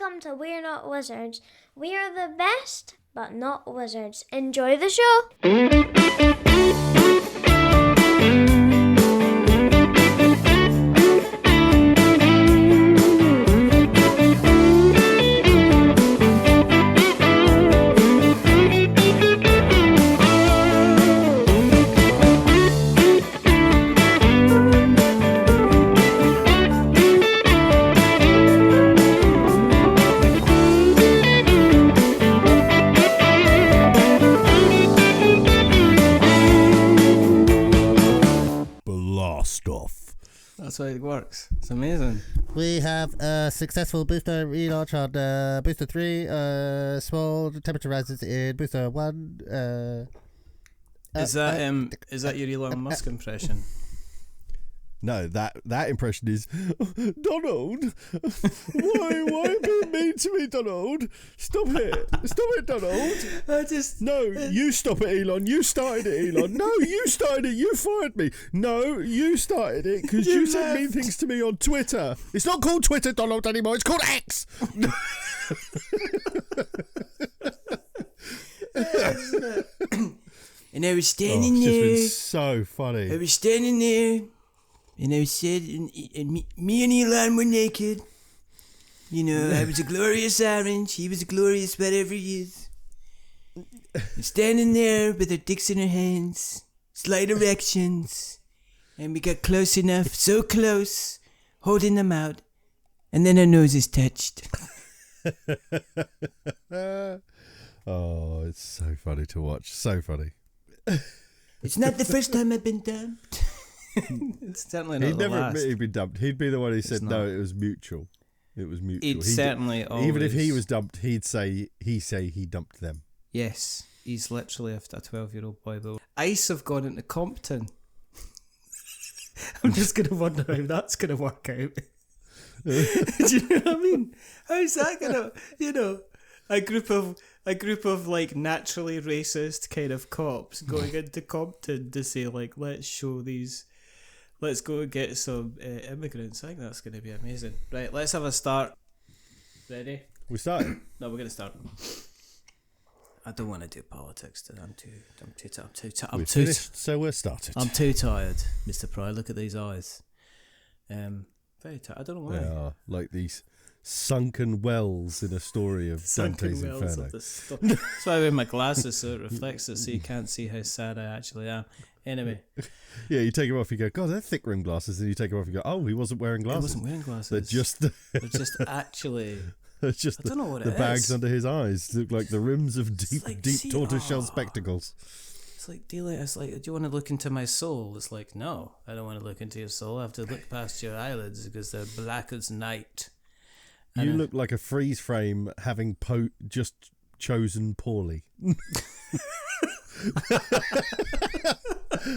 welcome to We're Not Wizards. We are the best, but not wizards. Enjoy the show! That's how it works. It's amazing. We have a successful booster relaunch on Booster 3. Small temperature rises in Booster 1. Is that your Elon Musk impression? No, that impression is Donald. Why being mean to me, Donald? Stop it, Donald. You stop it, Elon. You started it, Elon. No, you started it. You fired me. No, you started it because you said mean things to me on Twitter. It's not called Twitter, Donald, anymore. It's called X. And I was standing it's there. Just been so funny. I was standing there. And I said, and me and Elon were naked. You know, I was a glorious orange. He was a glorious whatever he is. And standing there with our dicks in our hands. Slight erections. And we got close enough, so close, holding them out. And then our noses touched. Oh, it's so funny to watch. So funny. It's not the first time I've been dumped. It's certainly not He'd the never last. admit he'd been dumped. He'd be the one who said no. It was mutual. It was mutual. He'd certainly always. Even if he was dumped, he'd say he dumped them. Yes, he's literally a 12-year-old boy though. Ice have gone into Compton. I'm just gonna wonder how that's gonna work out. Do you know what I mean? How's that gonna? You know, a group of like naturally racist kind of cops going into Compton to say like, let's go and get some immigrants. I think that's going to be amazing. Right, let's have a start. Ready? We started. No, we're going to start. I don't want to do politics today. I'm too finished, so we're started. I'm too tired, Mr. Pry. Look at these eyes. Very tired. I don't know why. They are like these sunken wells in a story of Dante's Inferno. That's why I wear my glasses so it reflects it, so you can't see how sad I actually am. Anyway. Yeah, you take them off, you go, God, they're thick rim glasses, and you take them off, you go, oh, he wasn't wearing glasses. He wasn't wearing glasses. They're just actually. It's just I don't know what the it bags is. under his eyes look like the rims of deep tortoiseshell spectacles. It's like, do you want to look into my soul? It's like, no, I don't want to look into your soul. I have to look past your eyelids because they're black as night. You look like a freeze frame having just chosen poorly.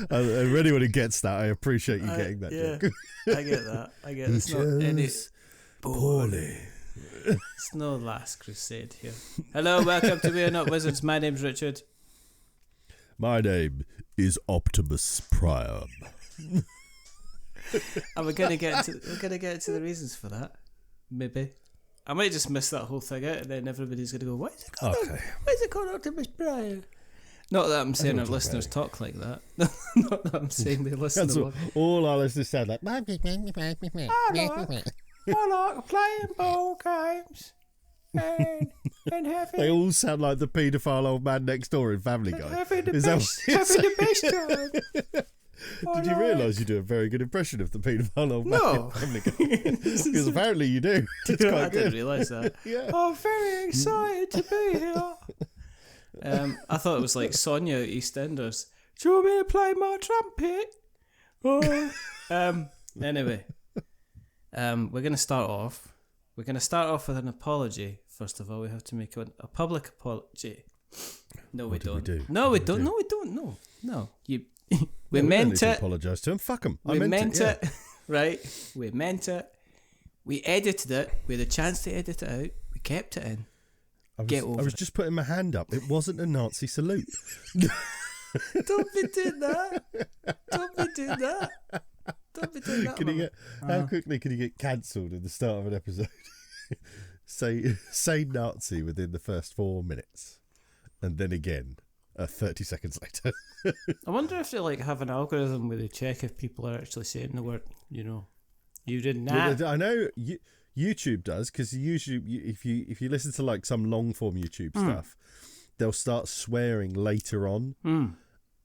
And anyone who gets that, I appreciate you getting that joke. I get that. It's not any poorly. It's no Last Crusade here. Hello, welcome to We're Not Wizards. My name's Richard. My name is Optimus Prime. And we're gonna get into the reasons for that. Maybe. I might just miss that whole thing out, and then everybody's gonna go, "Why is it called? Okay. Why is it called Optimus Prime?" Not that I'm saying our listeners talk like that. Not that I'm saying they listen. That's all our listeners sound like. I like playing ball games and having. They all sound like the paedophile old man next door in Family Guy. Having the best time. Did you realise you do a very good impression of the paedophile old man in Family Guy? Because apparently you do. It's quite I good. didn't realise that. Yeah. I'm very excited to be here. I thought it was like Sonia at EastEnders. Do you want me to play my trumpet? Anyway, we're going to start off. We're going to start off with an apology. First of all, we have to make a public apology. No, we don't. No, we don't. No. We meant it. Apologise to him. Fuck him. We meant it. Right? We meant it. We edited it. We had a chance to edit it out. We kept it in. I was just putting my hand up. It wasn't a Nazi salute. Don't be doing that. How quickly can you get cancelled at the start of an episode? say Nazi within the first 4 minutes, and then again 30 seconds later. I wonder if they like have an algorithm where they check if people are actually saying the word. You did not. I know YouTube does, because usually if you listen to like some long form YouTube stuff, they'll start swearing later on.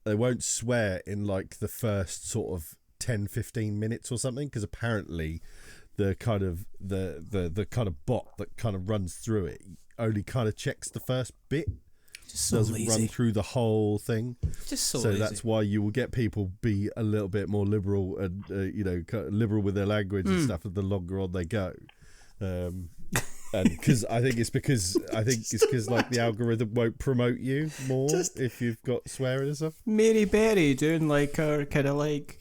They won't swear in like the first sort of 10-15 minutes or something, because apparently the kind of the kind of bot that kind of runs through it only kind of checks the first bit. Just so doesn't lazy. run through the whole thing. Just so So lazy. that's why you will get people be a little bit more liberal and liberal with their language and stuff the longer on they go. And because I think it's because like the algorithm won't promote you more if you've got swearing and stuff. Mary Berry doing like her kind of like,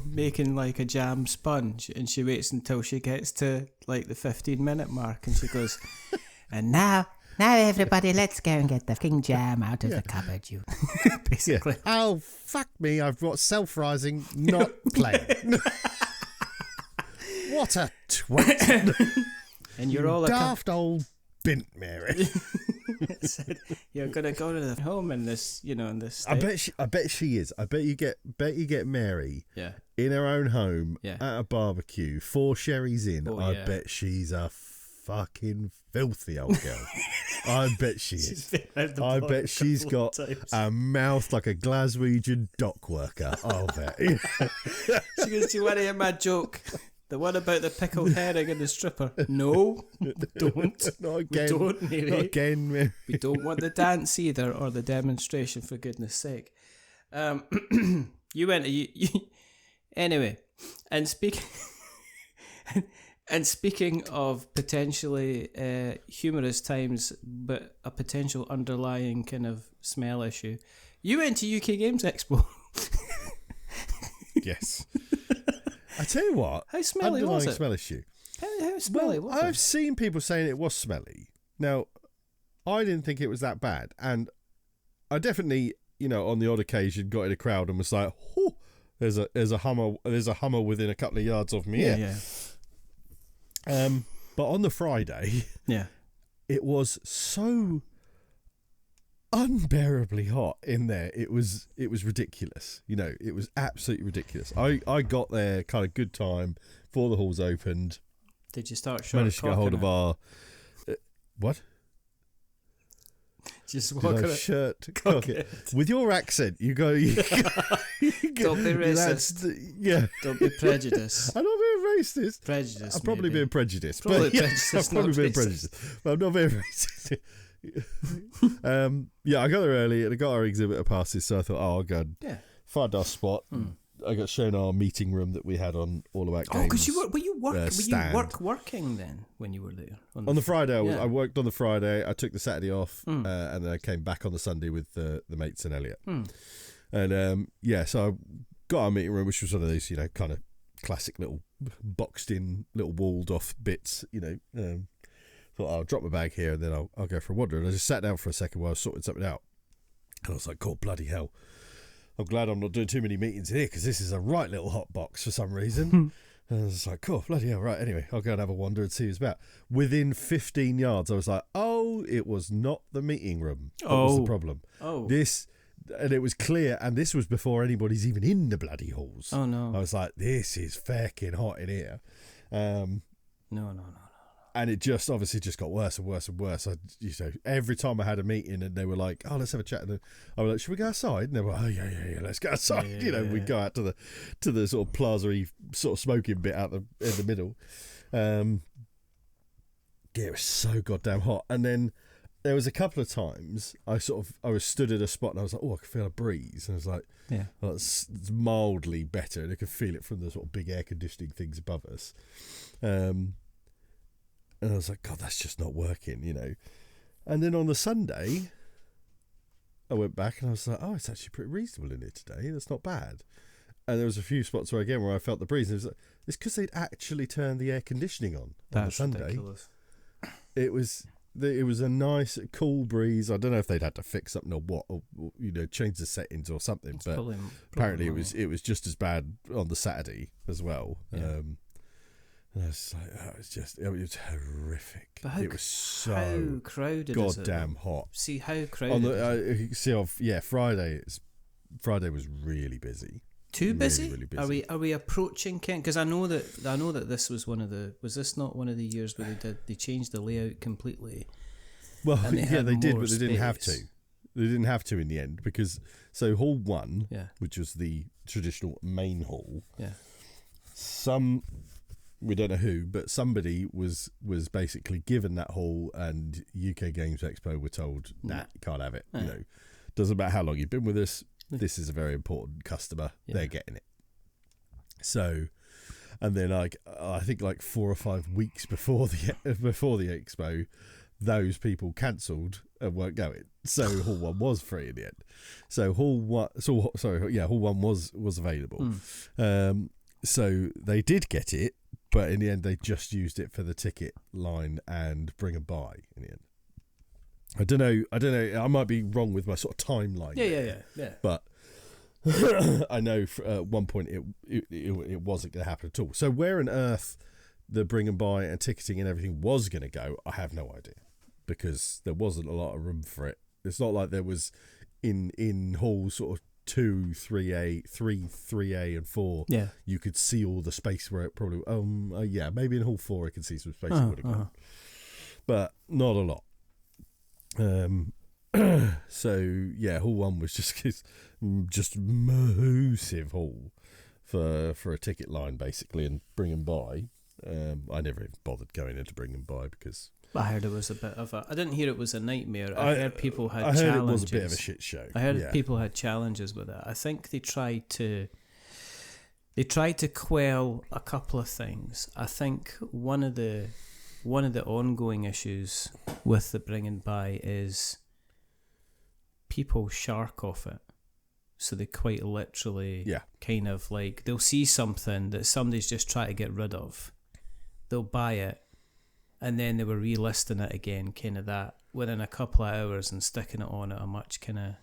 making like a jam sponge, and she waits until she gets to like the 15-minute mark, and she goes, and now everybody, let's go and get the fucking jam out of the cupboard, you. Basically. Yeah. Oh, fuck me, I've got self-rising, not playing. What a twat. And you're all daft old bint, Mary. said, you're gonna go to the home in this, in this state. I bet she is. I bet you get Mary in her own home at a barbecue, 4 sherries in. I bet she's a fucking filthy old girl. I bet she is. I bet she's got a mouth like a Glaswegian dock worker. I'll bet. She goes, do you want to hear my joke? The one about the pickled herring and the stripper. No, don't. Not again. We don't, Mary. Not again, Mary. We don't want the dance either, or the demonstration, for goodness sake. You went to... Anyway, and speaking of potentially humorous times, but a potential underlying kind of smell issue, you went to UK Games Expo. Yes. I tell you what, how smelly was underlying it? smell issue. How smelly was it? I've seen people saying it was smelly. Now, I didn't think it was that bad, and I definitely, on the odd occasion, got in a crowd and was like, "Oh, there's a Hummer within a couple of yards of me." Yeah. But on the Friday, it was so unbearably hot in there. It was ridiculous. It was absolutely ridiculous. I got there kind of good time before the halls opened. Did you start managed to get hold of our what? Just walk on shirt cock it. With your accent, you go. Don't be racist. Don't be prejudiced. I'm not being racist. Prejudiced. I'm probably being prejudiced. Probably prejudiced. I'm probably being prejudiced. But I'm not being racist. I got there early and I got our exhibitor passes, so I thought, I'll go and find our spot. I got shown our meeting room that we had on All About Games. Oh, because were you working then when you were there? On the Friday, I worked on the Friday. I took the Saturday off, and then I came back on the Sunday with the mates and Elliot. And so I got our meeting room, which was one of these, kind of classic little boxed in, little walled off bits. Thought I'll drop my bag here and then I'll go for a wander. And I just sat down for a second while I was sorting something out. And I was like, God, bloody hell. I'm glad I'm not doing too many meetings here, because this is a right little hot box for some reason. And I was like, cool, bloody hell, right. Anyway, I'll go and have a wander and see what it's about. Within 15 yards, I was like, oh, it was not the meeting room. That was the problem. And it was clear, and this was before anybody's even in the bloody halls. Oh, no. I was like, this is fucking hot in here. No. And it just obviously just got worse and worse and worse. Every time I had a meeting and they were like, "Oh, let's have a chat," and I was like, "Should we go outside?" And they were, "Oh, yeah, let's go outside." We'd go out to the sort of plaza-y sort of smoking bit out in the middle. It was so goddamn hot. And then there was a couple of times I was stood at a spot and I was like, "Oh, I can feel a breeze," and I was like, well, it's mildly better, and I could feel it from the sort of big air conditioning things above us. And I was like, God, that's just not working, And then on the Sunday, I went back and I was like, oh, it's actually pretty reasonable in here today. That's not bad. And there was a few spots where I felt the breeze. And it was like, it's because they'd actually turned the air conditioning on the Sunday. Ridiculous. It was a nice, cool breeze. I don't know if they'd had to fix something or what, or change the settings or something. But apparently it was just as bad on the Saturday as well. Yeah. And I was like, it was horrific. But It was so how crowded is it? goddamn hot. See how crowded. Friday was really busy. Too busy? Really, really busy. Are we approaching Kent? Because I know that this was was this not one of the years where they changed the layout completely? Well, they did, more but they didn't have to. space. They didn't have to in the end because Hall 1, Yeah. which was the traditional main hall, Yeah. we don't know who, but somebody was basically given that hall, and UK Games Expo were told, nah, you can't have it. Yeah. You know, doesn't matter how long you've been with us. This is a very important customer. Yeah. They're getting it. So, and then I think 4 or 5 weeks before the expo, those people cancelled and weren't going. So Hall 1 was free in the end. So Hall 1 was available. So they did get it, but in the end they just used it for the ticket line and bring and buy in the end. I don't know. I might be wrong with my sort of timeline. Yeah. But I know at one point it wasn't going to happen at all. So where on earth the bring and buy and ticketing and everything was going to go, I have no idea, because there wasn't a lot of room for it. It's not like there was in hall sort of 2, 3A, 3, 3A and 4. Yeah. You could see all the space where it probably maybe in hall 4 I could see some space it would have gone, but not a lot. So yeah, Hall 1 was just massive hall for a ticket line basically, and bring and buy. I never even bothered going into bring and buy because I heard it was a bit of a. I didn't hear it was a nightmare. I heard people had challenges. I heard it was a bit of a shit show. I heard people had challenges with it. I think they tried to quell a couple of things. I think one of the ongoing issues with the bring and buy is people shark off it. So they quite literally kind of like, they'll see something that somebody's just trying to get rid of. They'll buy it, and then they were relisting it again, kind of that, within a couple of hours, and sticking it on at a much kind of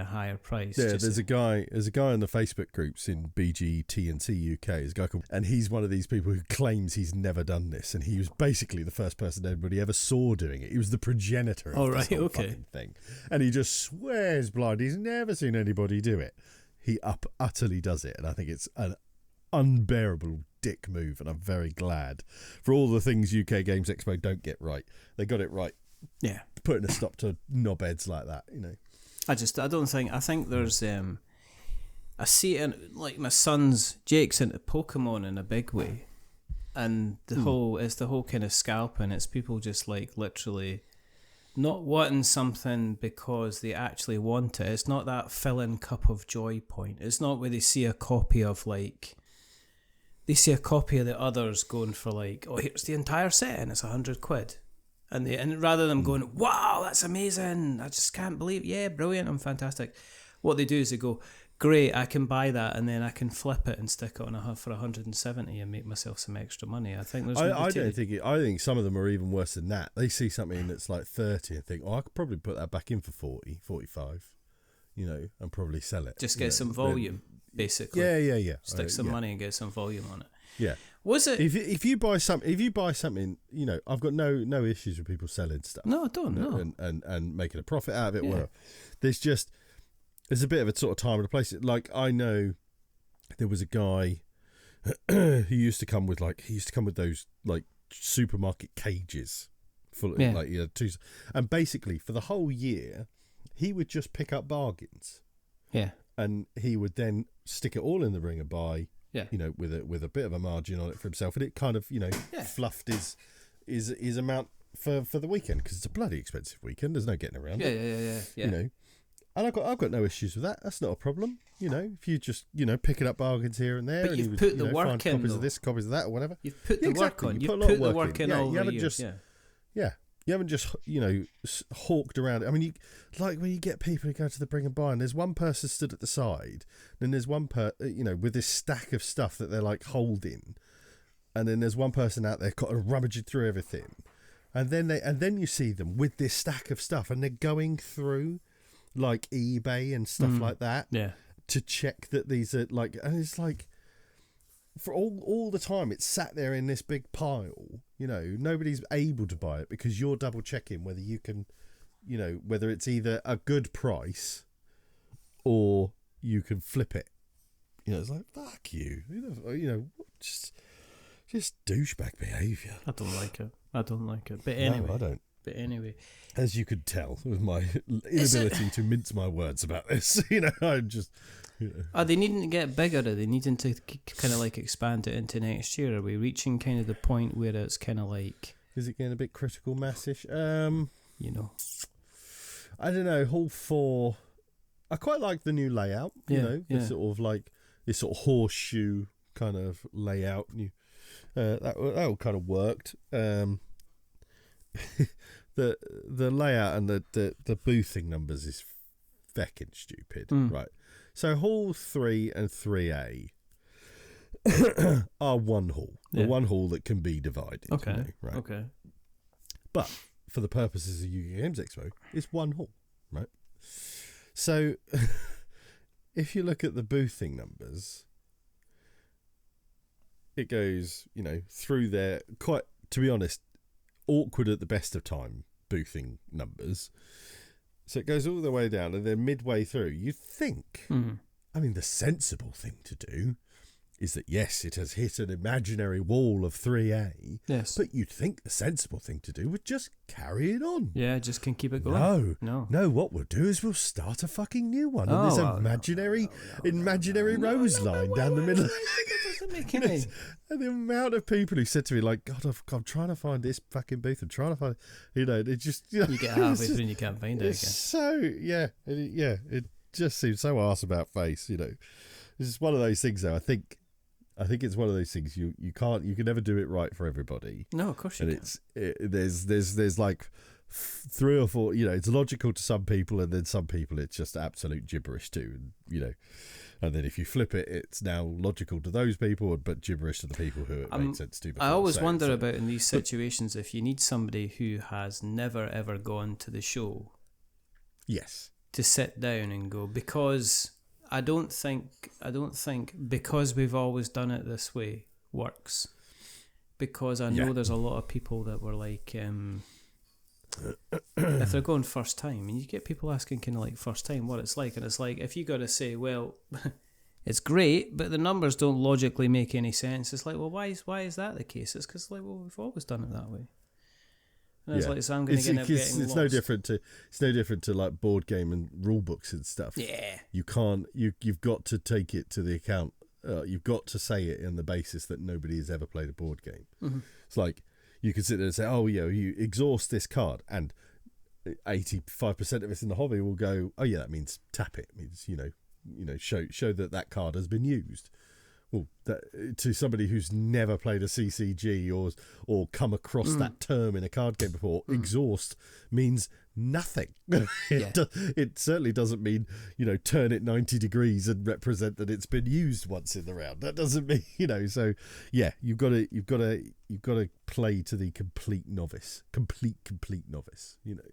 higher price. Yeah, there's a guy in the Facebook groups in BGTNC UK. There's a guy called, and he's one of these people who claims he's never done this, and he was basically the first person anybody ever saw doing it. He was the progenitor of this whole fucking thing, and he just swears blind he's never seen anybody do it. He utterly does it, and I think it's an unbearable dick move, and I'm very glad for all the things UK Games Expo don't get right. They got it right. Yeah, putting a stop to knobheads like that, you know. I think there's I see it, like my son's Jake's into Pokemon in a big way, and the whole kind of scalping. It's people just like literally not wanting something because they actually want it. It's not that fill-in cup of joy point. It's not where they see a copy of the others going for like, oh, here's the entire set and it's £100. And rather than going, wow, that's amazing, I just can't believe, yeah, brilliant, I'm fantastic. What they do is they go, great, I can buy that, and then I can flip it and stick it on for 170 and make myself some extra money. I think there's. I think some of them are even worse than that. They see something that's like 30 and think, oh, I could probably put that back in for 40, 45, you know, and probably sell it. Just get some volume, basically. Yeah. Stick some money and get some volume on it. Yeah. Was it? If you buy something, you know, I've got no issues with people selling stuff. No, I don't know. And making a profit out of it. Whatever. There's a bit of a sort of time and a place. Like, I know there was a guy who used to come with those like supermarket cages full of like, you know, and basically for the whole year he would just pick up bargains. Yeah. And he would then stick it all in the ring and buy. Yeah, you know, with a bit of a margin on it for himself, and it kind of, you know, fluffed his amount for the weekend, because it's a bloody expensive weekend. There's no getting around it. Yeah. You know, and I've got no issues with that. That's not a problem. You know, if you just, you know, picking up bargains here and there, but and you've put the work find in, copies of this, copies of that, or whatever. You've put the work on. You've put the work in all the years. You haven't just, you know, hawked around. I mean, like when you get people who go to the bring and buy, and there's one person stood at the side, then there's one you know, with this stack of stuff that they're like holding, and then there's one person out there kind of rummaging through everything, and then you see them with this stack of stuff, and they're going through like eBay and stuff like that, to check that these are like, and it's like, for all the time it's sat there in this big pile. You know, nobody's able to buy it because you're double checking whether you can, you know, whether it's either a good price or you can flip it. You know, it's like, fuck you. You know, just douchebag behaviour. I don't like it. But anyway. No, I don't. But anyway. As you could tell with my inability to mince my words about this, you know, I'm just... You know. Are they needing to get bigger? Are they needing to kind of like expand it into next year? Are we reaching kind of the point where it's kind of like... Is it getting a bit critical massish? You know. I don't know. Hall 4... I quite like the new layout, you know, the sort of like this sort of horseshoe kind of layout. That kind of worked. The layout and the boothing numbers is feckin' stupid, right? So Hall 3 and 3A are one hall, the one hall that can be divided. Okay, you know, right? Okay. But for the purposes of UK Games Expo, it's one hall, right? So, if you look at the boothing numbers, it goes, you know, through there, quite, to be honest, awkward at the best of time, boothing numbers. So it goes all the way down, and then midway through, you think, I mean, the sensible thing to do is that, yes, it has hit an imaginary wall of 3A, yes, but you'd think the sensible thing to do would just carry it on. Yeah, just can keep it going. No, what we'll do is we'll start a fucking new one. And there's imaginary rose line down the middle. It doesn't make any... And the amount of people who said to me, like, God, I'm trying to find this fucking booth. I'm trying to find, you know, it just... You know, you get halfway through and you can't find it again. So, it just seems so arse about face, you know. This is one of those things, though. I think it's one of those things you can never do it right for everybody. No, of course you can't. There's like 3 or 4, you know, it's logical to some people, and then some people it's just absolute gibberish to, and, you know, and then if you flip it, it's now logical to those people, but gibberish to the people who it made sense to. I always wonder about in these situations if you need somebody who has never ever gone to the show. Yes. To sit down and go, because I don't think because we've always done it this way works. Because I know there's a lot of people that were like, if they're going first time, and you get people asking kind of like first time what it's like, and it's like, if you got to say, well, it's great, but the numbers don't logically make any sense. It's like, well, why is that the case? It's because, like, well, we've always done it that way. And it's like, so I'm going to get getting it's no different to like board game and rule books and stuff. Yeah, you can't. You've got to take it to the account. You've got to say it on the basis that nobody has ever played a board game. Mm-hmm. It's like you can sit there and say, oh yeah, you exhaust this card, and 85% of us in the hobby will go, oh yeah, that means tap it. It means you know show that card has been used. Well, to somebody who's never played a CCG or come across that term in a card game before, exhaust means nothing. It certainly doesn't mean, you know, turn it 90 degrees and represent that it's been used once in the round. That doesn't mean, you know. So yeah, you've got to play to the complete novice, you know.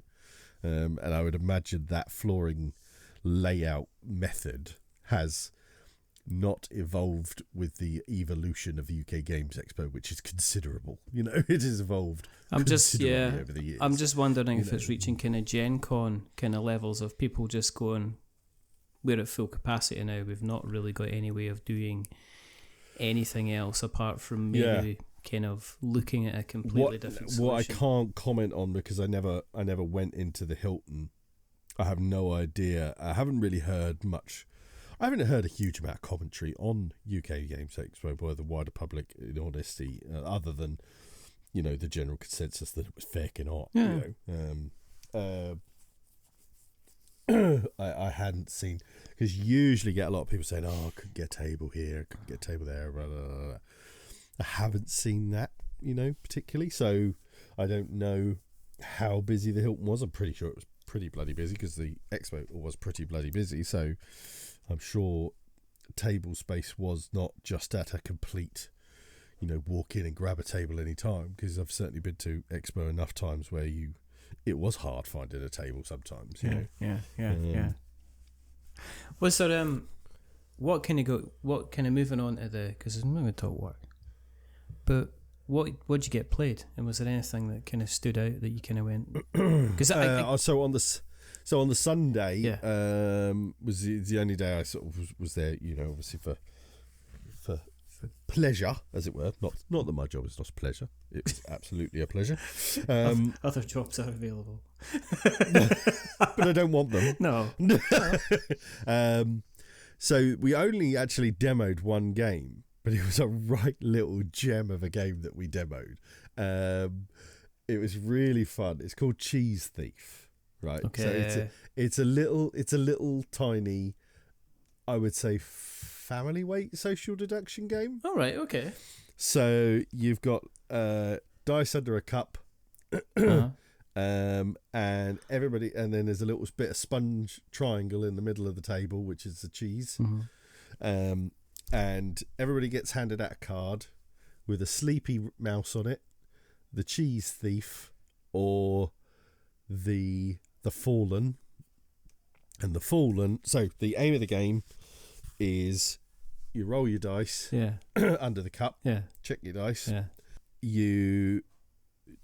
And I would imagine that flooring layout method has not evolved with the evolution of the UK Games Expo, which is considerable. You know, it has evolved over the years. I'm just wondering if it's reaching kind of Gen Con kind of levels of people just going, we're at full capacity now, we've not really got any way of doing anything else apart from maybe kind of looking at a completely different solution. What I can't comment on, because I never went into the Hilton. I have no idea. I haven't really heard much. I haven't heard a huge amount of commentary on UK Games Expo by the wider public, in honesty, other than, you know, the general consensus that it was fake and hot. Yeah. You know, I hadn't seen, because you usually get a lot of people saying, "Oh, I couldn't get a table here, I couldn't get a table there." Blah, blah, blah. I haven't seen that, you know, particularly. So I don't know how busy the Hilton was. I'm pretty sure it was pretty bloody busy, because the Expo was pretty bloody busy. So I'm sure table space was not just at a complete, you know, walk in and grab a table any time, because I've certainly been to Expo enough times where it was hard finding a table sometimes. You know? Yeah. Was there what kind of moving on to because I'm not going to talk work, but what did you get played, and was there anything that kind of stood out that you kind of went? Because so on the Sunday, Yeah. Was the only day I sort of was there, obviously for pleasure, as it were. Not that my job is not a pleasure; it's absolutely a pleasure. Other jobs are available, but I don't want them. No. So we only actually demoed one game, but it was a right little gem of a game that we demoed. It was really fun. It's called Cheese Thief, right? Okay. So it's a little tiny, I would say, family weight social deduction game. All right. Okay. So you've got dice under a cup. Uh-huh. And everybody, and then there's a little bit of sponge triangle in the middle of the table, which is the cheese. Mm-hmm. And everybody gets handed out a card with a sleepy mouse on it, the cheese thief, or the fallen. And the fallen. So the aim of the game is you roll your dice. Yeah. Under the cup. Yeah. Check your dice. Yeah. You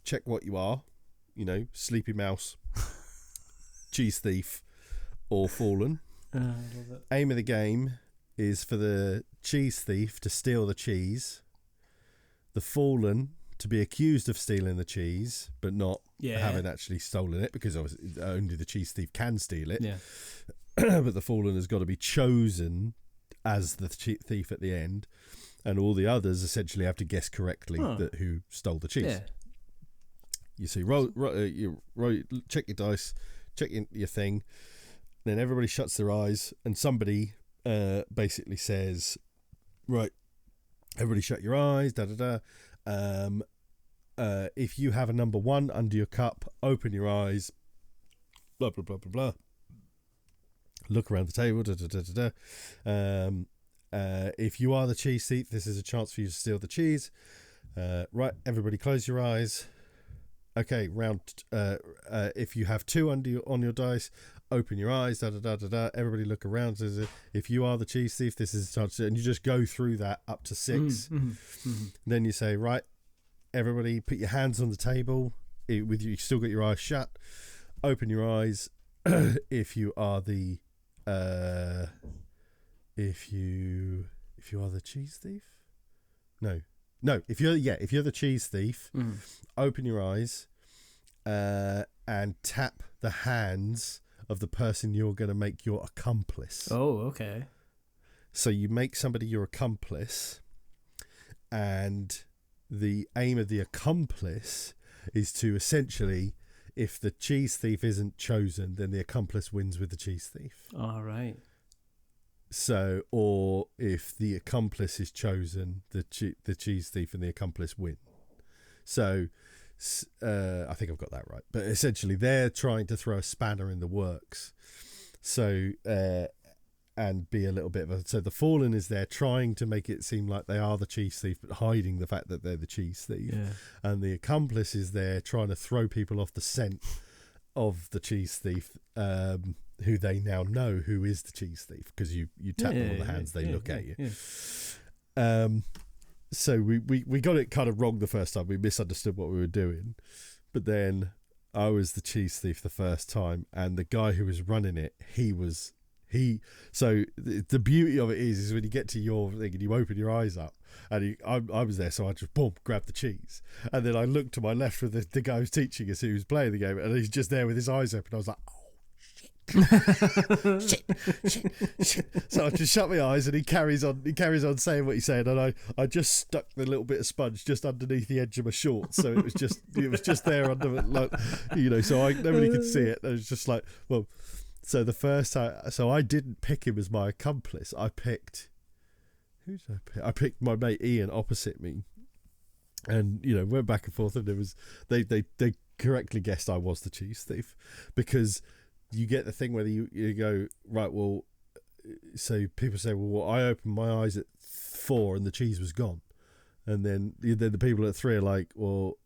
check what you are. Sleepy mouse, cheese thief, or fallen. I love it. Aim of the game is for the cheese thief to steal the cheese, the fallen to be accused of stealing the cheese, but not having actually stolen it, because obviously only the cheese thief can steal it. Yeah. But the fallen has got to be chosen as the thief at the end, and all the others essentially have to guess correctly who stole the cheese. Yeah. You see, check your dice, check your thing, then everybody shuts their eyes, and somebody basically says, right, everybody shut your eyes, if you have a number 1 under your cup, open your eyes, blah, blah, blah, blah, blah. Look around the table, if you are the cheese thief, this is a chance for you to steal the cheese. Right, everybody close your eyes. Okay, round. If you have 2 on your dice, open your eyes. Everybody look around. If you are the cheese thief, this is a chance. And you just go through that up to 6. Then you say, right, everybody, put your hands on the table. You still got your eyes shut. Open your eyes. If you are the if you are the cheese thief, no, if you're the cheese thief, open your eyes and tap the hands of the person you're going to make your accomplice. Oh, okay. So you make somebody your accomplice, and the aim of the accomplice is to essentially, if the cheese thief isn't chosen, then the accomplice wins with the cheese thief. All right. So, or if the accomplice is chosen, the cheese thief and the accomplice win. So, I think I've got that right. But essentially, they're trying to throw a spanner in the works. So, and be a little bit of a... So the fallen is there trying to make it seem like they are the cheese thief, but hiding the fact that they're the cheese thief. Yeah. And the accomplice is there trying to throw people off the scent of the cheese thief, who they now know who is the cheese thief, because you tap them on the hands, they look at you. Yeah. So we got it kind of wrong the first time. We misunderstood what we were doing. But then I was the cheese thief the first time, and the guy who was running it, so the beauty of it is when you get to your thing and you open your eyes up, and I was there, so I just grabbed the cheese, and then I looked to my left with the guy who's teaching us, who was playing the game, and he's just there with his eyes open. I was like, oh shit. So I just shut my eyes, and he carries on saying what he's saying, and I just stuck the little bit of sponge just underneath the edge of my shorts, so it was just there under, like, so nobody could see it. And it was just like, well. So the first time, so I didn't pick him as my accomplice. I picked, who did I pick? I picked my mate Ian opposite me, and went back and forth, and it was they correctly guessed I was the cheese thief, because you get the thing where you go, right, well, so people say, well, I opened my eyes at 4 and the cheese was gone, and then the people at 3 are like, well,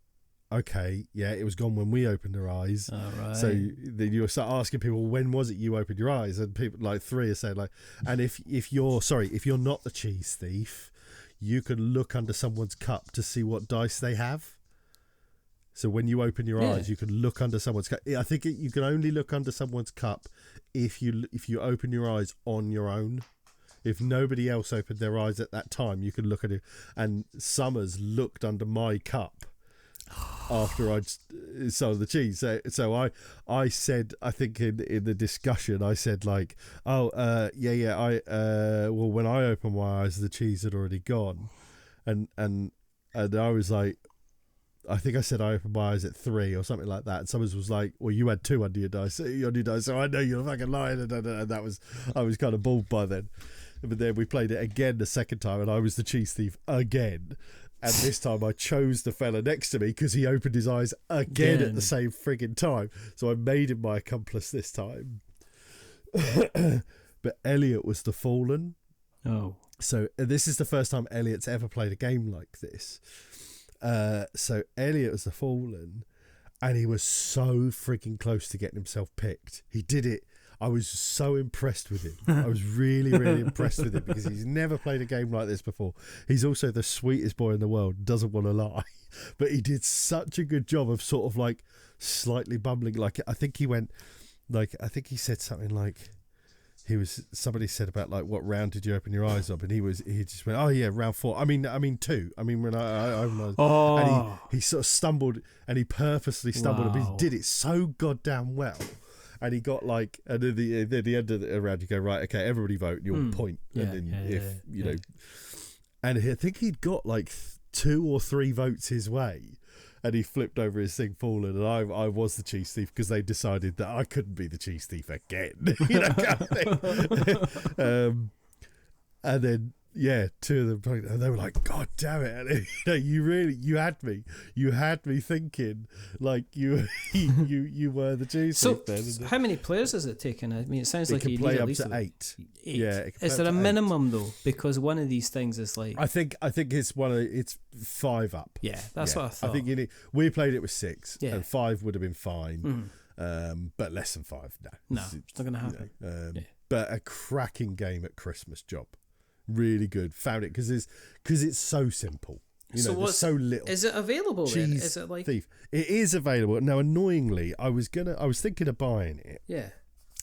okay, yeah, it was gone when we opened our eyes. Oh, right. So then you start asking people, when was it you opened your eyes? And people like 3 are saying like, and if you're not the cheese thief, you can look under someone's cup to see what dice they have. So when you open your eyes, you can look under someone's cup. I think you can only look under someone's cup if you open your eyes on your own. If nobody else opened their eyes at that time, you can look at it. And Summers looked under my cup after I'd sold the cheese. So I said, I think in the discussion, I said like, well, when I opened my eyes, the cheese had already gone. And I was like, I think I said I opened my eyes at 3 or something like that. And Summers was like, well, you had 2 under your dice, so I know you're fucking lying. And that was, I was kind of bald by then. But then we played it again the second time, and I was the cheese thief again. And this time I chose the fella next to me because he opened his eyes again at the same frigging time. So I made him my accomplice this time. But Elliot was the fallen. Oh. So this is the first time Elliot's ever played a game like this. So Elliot was the fallen, and he was so freaking close to getting himself picked. He did it. I was so impressed with him. I was really, really impressed with him because he's never played a game like this before. He's also the sweetest boy in the world, doesn't want to lie. But he did such a good job of sort of like slightly bumbling. Like, I think he said something like, somebody said about like, what round did you open your eyes up? And he just went, oh yeah, round 4. I mean 2. I mean, when I opened my eyes. And he sort of stumbled, and he purposely stumbled, but he did it so goddamn well. And he got like, and at the end of the round, you go, right, okay, everybody vote, and you'll point. And then you know, and I think he'd got like 2 or 3 votes his way, and he flipped over his thing fallen, and I was the cheese thief because they decided that I couldn't be the cheese thief again, you know, kind of thing. And then 2 of them, and they were like, God damn it, and, you know, you had me thinking like you were the cheese thief then. So how many players is it taking? I mean, it sounds like you you can play need at up least to 8. 8. Yeah, is there a minimum though? Because one of these things is like, I think it's 5 up. Yeah, that's what I thought. I think we played it with 6, and 5 would have been fine. But less than 5, no, it's not going to happen. But a cracking game at Christmas job. Really good. Found it because it's so simple. You know, there's so little. Is it available cheese then? Is it like thief? It is available. Now, annoyingly, I was thinking of buying it. Yeah.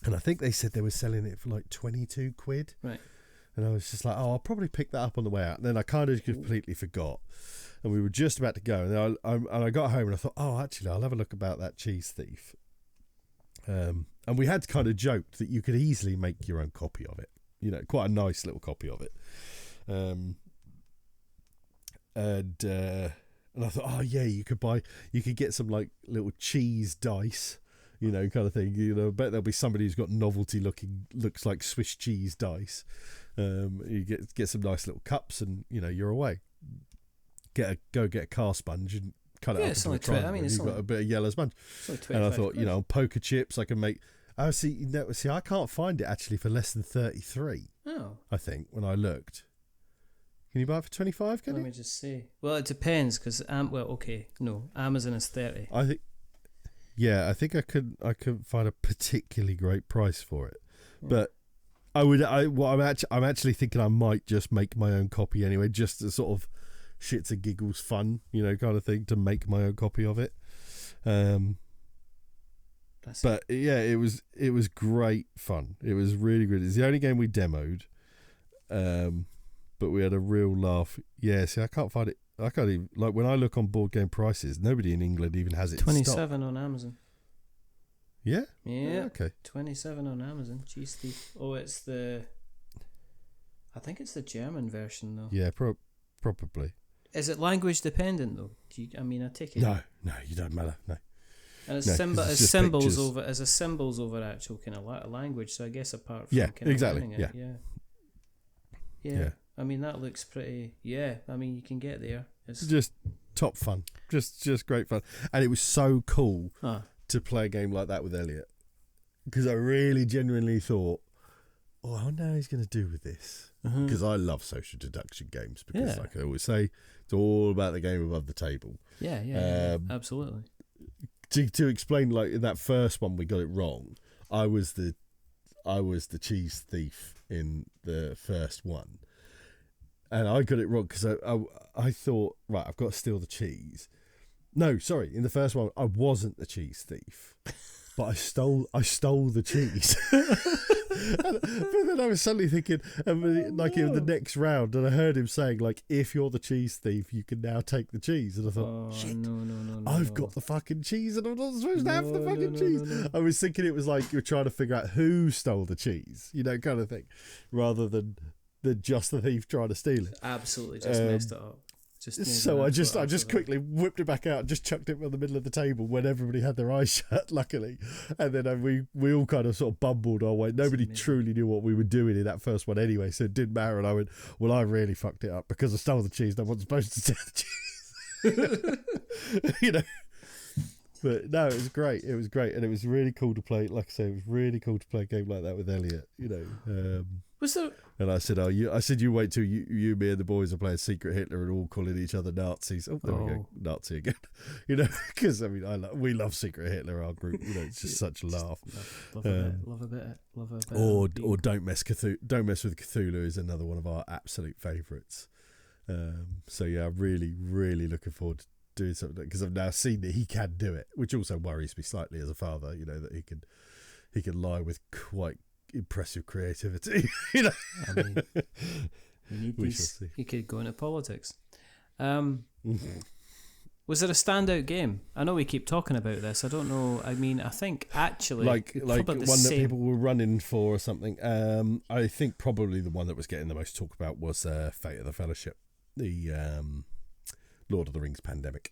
And I think they said they were selling it for like 22 quid. Right. And I was just like, I'll probably pick that up on the way out. And then I kind of completely forgot. And we were just about to go. And I got home and I thought, actually, I'll have a look about that cheese thief. And we had kind of joked that you could easily make your own copy of it. You know, quite a nice little copy of it. And I thought, you could get some like little cheese dice, you know, kind of thing. You know, I bet there'll be somebody who's got looks like Swiss cheese dice. You get some nice little cups, and you know, you're away. Go get a car sponge and cut it up into a triangle. You've got a bit of yellow sponge. And I thought, you know, poker chips I can make. Oh, see, I can't find it actually for less than 33. Oh, I think when I looked. Can you buy it for 25? Let me just see. Well, it depends because Amazon is 30. I think I could find a particularly great price for it, but I'm actually thinking I might just make my own copy anyway, just to sort of shits and giggles fun, you know, kind of thing, to make my own copy of it. But yeah, it was great fun. It was really good. It's the only game we demoed, but we had a real laugh. Yeah, see, I can't find it. I can't even, like, when I look on board game prices, nobody in England even has it. 27 on Amazon. Yeah. Yeah. Okay. 27 on Amazon. Cheese thief. Oh, I think it's the German version though. Yeah, probably. Is it language dependent though? I take it. No, you don't matter. No. And it's symbols over actual kind of language. So I guess apart from exactly. It, yeah. I mean, that looks pretty. Yeah, I mean, you can get there. It's just top fun. Just great fun, and it was so cool to play a game like that with Elliot, because I really genuinely thought oh, I wonder how he's going to do with this. Because I love social deduction games because, like I always say, it's all about the game above the table. Yeah, absolutely. To explain, like in that first one, we got it wrong. I was the cheese thief in the first one, and I got it wrong because I thought, right, I've got to steal the cheese. No, sorry, in the first one, I wasn't the cheese thief, but I stole the cheese. But then I was suddenly thinking, like in the next round, and I heard him saying, like, if you're the cheese thief, you can now take the cheese. And I thought, shit, no, I've got the fucking cheese and I'm not supposed to have the fucking cheese. No. I was thinking it was like you're trying to figure out who stole the cheese, kind of thing, rather than just the thief trying to steal it. Absolutely, just messed it up. So I just quickly whipped it back out, just chucked it on the middle of the table when everybody had their eyes shut, luckily. And then we all kind of sort of bumbled our way. Nobody truly knew what we were doing in that first one anyway, so it didn't matter. And I went, well, I really fucked it up because I stole the cheese and I wasn't supposed to steal the cheese. But no, it was great. It was great. And it was really cool to play. Like I say, it was really cool to play a game like that with Elliot, Was there... And I said, you wait till you, me and the boys are playing Secret Hitler and all calling each other Nazis. Oh, there we go, Nazi again. Because we love Secret Hitler, our group. It's just such a laugh. Love a bit. Or Don't Mess with Cthulhu is another one of our absolute favourites. So yeah, I'm really, really looking forward to doing something because I've now seen that he can do it, which also worries me slightly as a father. That he can lie with quite impressive creativity. I mean, we need these. He could go into politics. Was it a standout game? I know we keep talking about this. I don't know. I mean, I think actually like one that people were running for or something. I think probably the one that was getting the most talk about was Fate of the Fellowship, the Lord of the Rings Pandemic.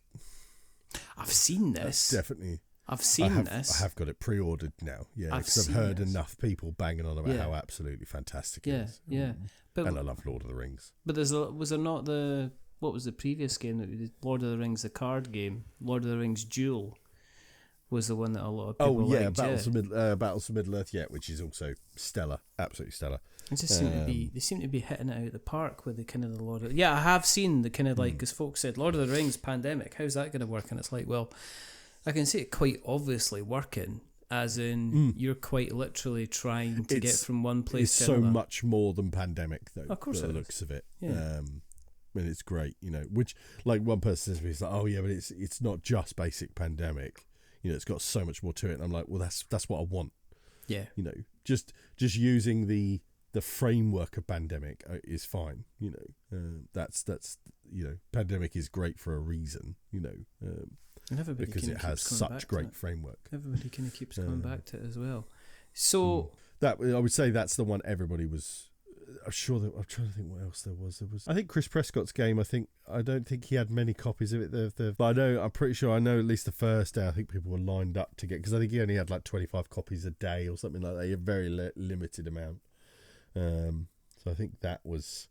I've seen this. That's definitely. I've seen this. I have got it pre-ordered now. Yeah, because I've heard enough people banging on about how absolutely fantastic it is. Yeah, and I love Lord of the Rings. But was there not what was the previous game that we did? Lord of the Rings, the card game. Lord of the Rings Duel was the one that a lot of people liked. Battles for Middle Earth, which is also stellar, absolutely stellar. It just seem to be hitting it out of the park with the kind of the Lord of... Yeah, I have seen the kind of like, because folks said, Lord of the Rings Pandemic, how's that going to work? And it's like, well, I can see it quite obviously working, as in you're quite literally trying to get from one place to another. It's so much more than Pandemic, though. Of course, the looks of it. Yeah. And it's great, which, like, one person says to me, it's like, oh yeah, but it's not just basic Pandemic. It's got so much more to it. And I'm like, well, that's what I want. Yeah. Just using the framework of Pandemic is fine. That's Pandemic is great for a reason. Because it has such great framework. Everybody kind of keeps coming back to it as well. So that I would say that's the one everybody was. I'm trying to think what else there was. I think Chris Prescott's game. I don't think he had many copies of it. But I'm pretty sure I know at least the first day. I think people were lined up to get, because I think he only had like 25 copies a day or something like that. A very limited amount. So I think that was,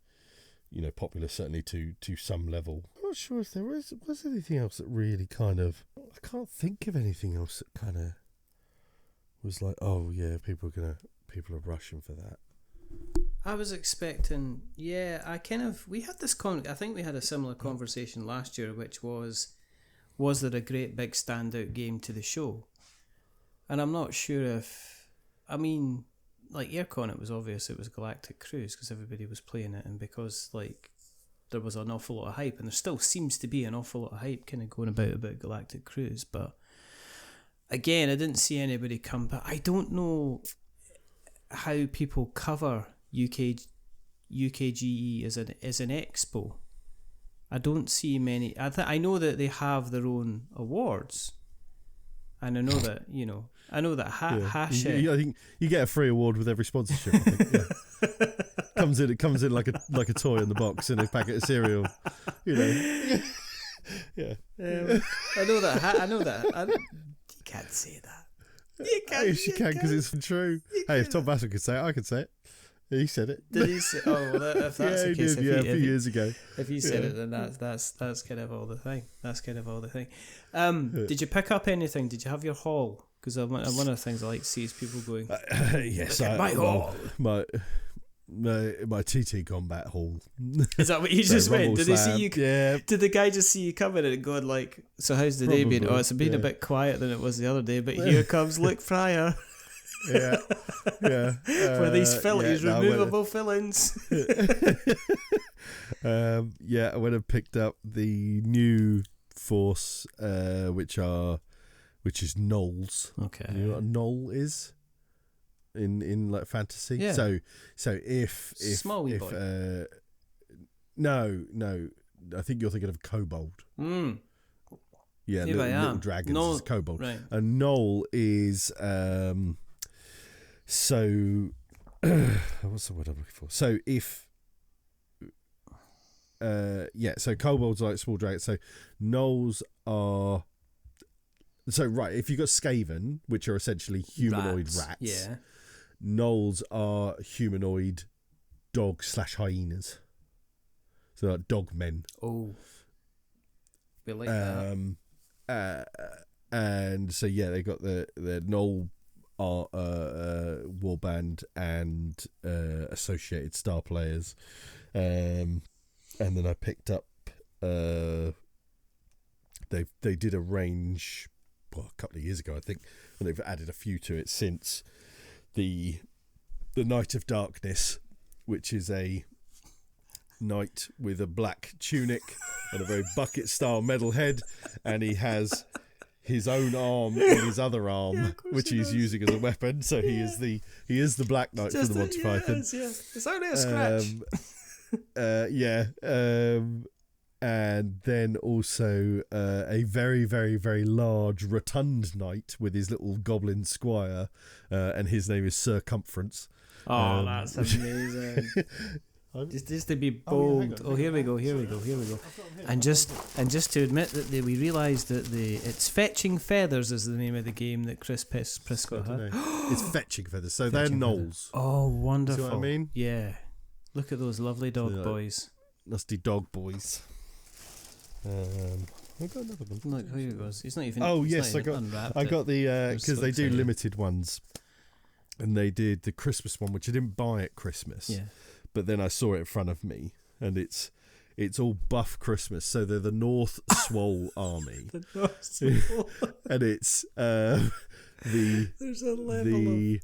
popular certainly to some level. I'm not sure if there was anything else that really kind of. I can't think of anything else that kind of was like, oh yeah, people are rushing for that. I was expecting, we had this I think we had a similar conversation last year, which was there a great big standout game to the show? And I'm not sure like Aircon, it was obvious it was Galactic Cruise because everybody was playing it, and because like there was an awful lot of hype, and there still seems to be an awful lot of hype kind of going about Galactic Cruise, but again, I didn't see anybody come back. I don't know how people cover UKGE as an expo. I don't see many. I know that they have their own awards, and I know that Hachette. I think you get a free award with every sponsorship. I think, It comes in like a toy in the box in a packet of cereal. Yeah. I know that. You can't say that. You can't. Yes, you can, because it's true. Hey, if Tom Bassett could say it, I could say it. He said it. Did he say? Oh, well, if that's the case, a few years ago. If he said it, then that's kind of all the thing. That's kind of all the thing. Did you pick up anything? Did you have your haul Because one of the things I like to see is people going, yes, my hall. My TT Combat Hall. Is that what you just went? Did they see Rumbleslam, you? Yeah. Did the guy just see you coming and going like, so how's the day been? Probably, Oh, it's been a yeah. bit quieter than it was the other day, but here comes Luke Fryer Yeah. Yeah. for these fillings, yeah, no, removable fillings. Yeah, I went and picked up the new force, which is gnolls. Okay. You know what a gnoll is in like fantasy? Yeah. So if Small wee boy. No, I think you're thinking of kobold. Mm. Yeah, Maybe I little am. dragons Gnoll- is kobold. Right. A gnoll is so what's the word I'm looking for? So if so kobolds are like small dragons. So gnolls are if you've got Skaven, which are essentially humanoid rats. Yeah. Gnolls are humanoid dog/hyenas. So like dog men. Oh. We like that. And so yeah, they got the Gnoll warband and associated star players, and then I picked up. They did a range, a couple of years ago, I think, and they've added a few to it since. The Knight of Darkness, which is a knight with a black tunic and a very bucket style metal head, and he has his own arm in his other arm, which he's using as a weapon. So he is the Black Knight from the Monty Python. It's only a scratch. And then also a very, very, very large rotund knight with his little goblin squire, and his name is Circumference. Oh, that's amazing. Just to be bold. Here we go. And just to admit that we realised that it's Fetching Feathers is the name of the game that Chris Prisco had. It's Fetching Feathers. So they're gnolls. Oh, wonderful. See what I mean? Yeah. Look at those lovely dog boys. Nasty dog boys. I got another one. Look, here it goes. He's not even. Oh he's yes, not I even unwrapped got the because so they do excited. limited ones, and they did the Christmas one, which I didn't buy at Christmas. Yeah. But then I saw it in front of me, and it's all buff Christmas. So they're the North Swole Army, and it's There's a level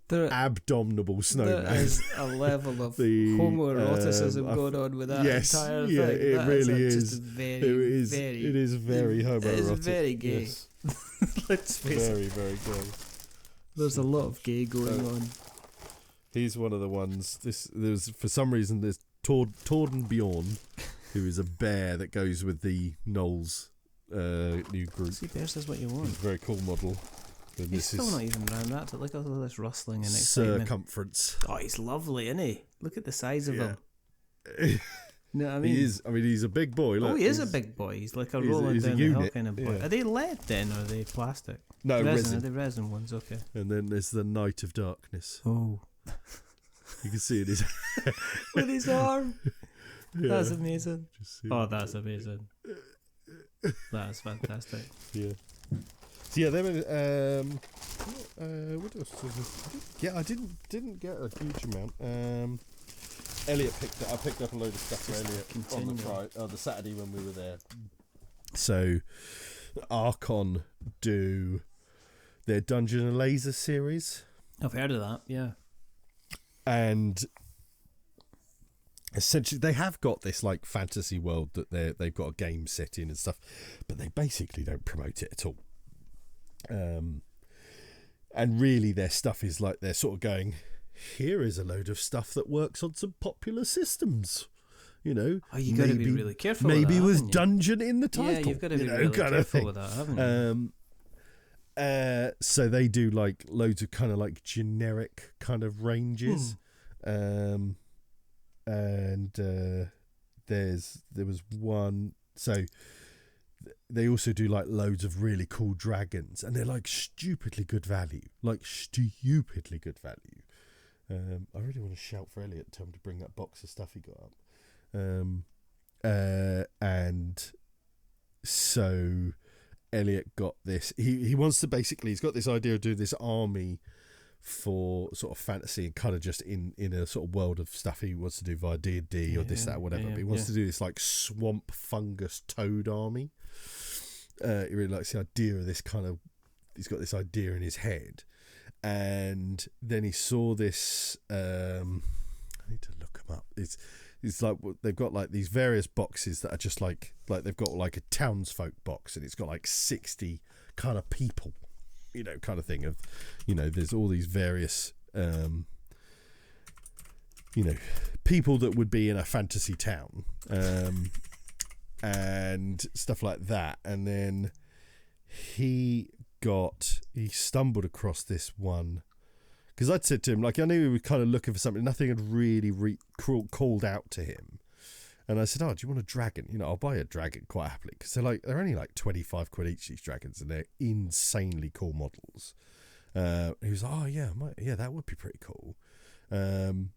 of abdominable snowman. There is a level of The, homoeroticism going on with that entire thing. It That really is. is. Just very, It is very homoerotic. It is very gay. Yes. Let's face it. Very, very gay. There's a lot of gay going on. He's one of the ones. There's for some reason there's Torden Bjorn, who is a bear that goes with the Knowles new group. See, Bears is what you want. He's a very cool model. And He's this still is not even round that. Look at all this rustling and excitement. Circumference. Oh, he's lovely, isn't he? Look at the size of him. You You know what I mean? He is. I mean, he's a big boy. Look, he is a big boy. He's like a rolling he's a down the hill unit, kind of boy. yeah. Are they lead then, or are they plastic? No, Are resin. they resin ones? Okay. And then there's the Knight of Darkness. Oh. You can see it is. With his arm. Yeah. That's amazing. Just see Oh, it. that's amazing. That's fantastic. Yeah. So yeah, they were. What else? Yeah, I didn't get a huge amount. Elliot I picked up a load of stuff for Elliot on the Saturday when we were there. So, Archon do their Dungeon and Laser series, I've heard of that, yeah. and essentially they have got this like fantasy world that they've got a game set in and stuff, but they basically don't promote it at all. And really their stuff is like they're sort of going, here is a load of stuff that works on some popular systems, you know. Oh, you got to be really careful maybe with that, with haven't you? Dungeon in the title. Yeah, you've got to be you know, really kind of careful thing. with that, haven't you? So they do like loads of kind of like generic kind of ranges. And there was one, so they also do like loads of really cool dragons, and they're like stupidly good value. I really want to shout for Elliot and tell him to bring that box of stuff he got up. And so Elliot got this. He wants to basically, he's got this idea of doing this army for sort of fantasy and kind of just in a sort of world of stuff he wants to do via D&D or this, that, whatever. But he wants to do this like swamp fungus toad army. He really likes the idea of this kind of, he's got this idea in his head. And then he saw this, I need to look them up. It's like they've got like these various boxes that are just like they've got like a townsfolk box, and it's got like 60 kind of people, you know, kind of thing of, you know, there's all these various, you know, people that would be in a fantasy town, and stuff like that. And then he stumbled across this one, because I'd said to him, like, I knew he was kind of looking for something. Nothing had really called out to him. And I said, oh, do you want a dragon? You know, I'll buy a dragon quite happily, because they're only like 25 quid each, these dragons, and they're insanely cool models. He was like, oh, yeah, that would be pretty cool. And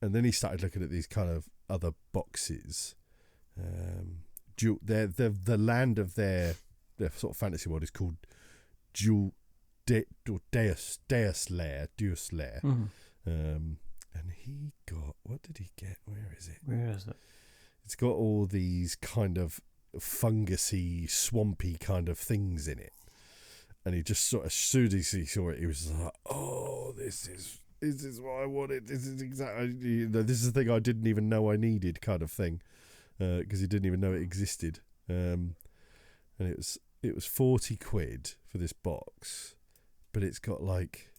then he started looking at these kind of other boxes. The land of their sort of fantasy world is called Deus Lair. Mm-hmm. And he got, what did he get? Where is it? It's got all these kind of fungusy, swampy kind of things in it. And he just sort of, as soon as he saw it, he was like, oh, this is what I wanted. This is exactly, you know, this is the thing I didn't even know I needed, kind of thing. Because he didn't even know it existed. And it was 40 quid for this box, but it's got like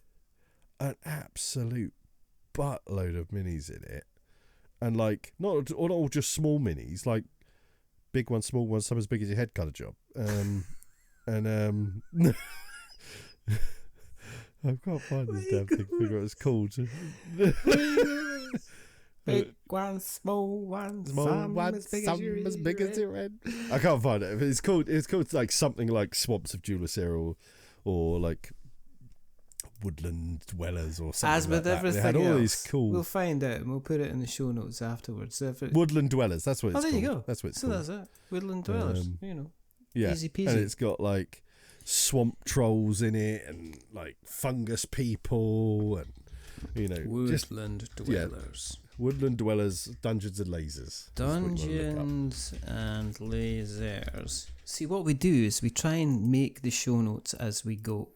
an absolute buttload of minis in it, and like not all just small minis, like big ones, small ones, some as big as your head kind of job. I can't find this damn thing. Figure out what it's called. Big one, small one, some as big as your head. I can't find it. It's called like something like Swamps of Julius or like Woodland Dwellers or something. As with like everything that. They had all else, these cool. we'll find out and we'll put it in the show notes afterwards. Woodland Dwellers. That's what it's called. Oh, there you go. That's what it's called. That's it. Woodland Dwellers. You know. Yeah. Easy peasy. And it's got like swamp trolls in it and like fungus people and, you know, Woodland Dwellers. Yeah. Woodland Dwellers, Dungeons and Lasers. Dungeons and Lasers. See, what we do is we try and make the show notes as we go,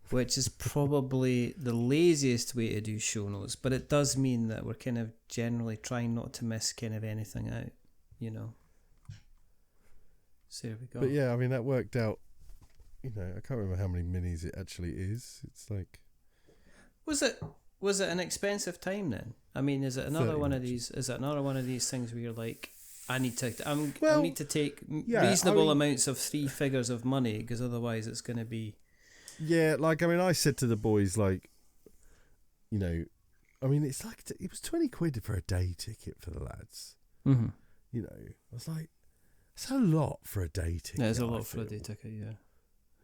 which is probably the laziest way to do show notes, but it does mean that we're kind of generally trying not to miss kind of anything out, you know. So there we go. But yeah, I mean, that worked out, you know, I can't remember how many minis it actually is. It's like... Was it an expensive time then? I mean, is it another one of these? Is it another one of these things where you're like, I need to take reasonable amounts of 3 figures of money, because otherwise it's going to be. Yeah, like, I mean, I said to the boys, like, you know, I mean, it's like it was 20 quid for a day ticket for the lads. Mm-hmm. You know, I was like, it's a lot for a day ticket. Yeah, it's a lot for a day ticket. Yeah.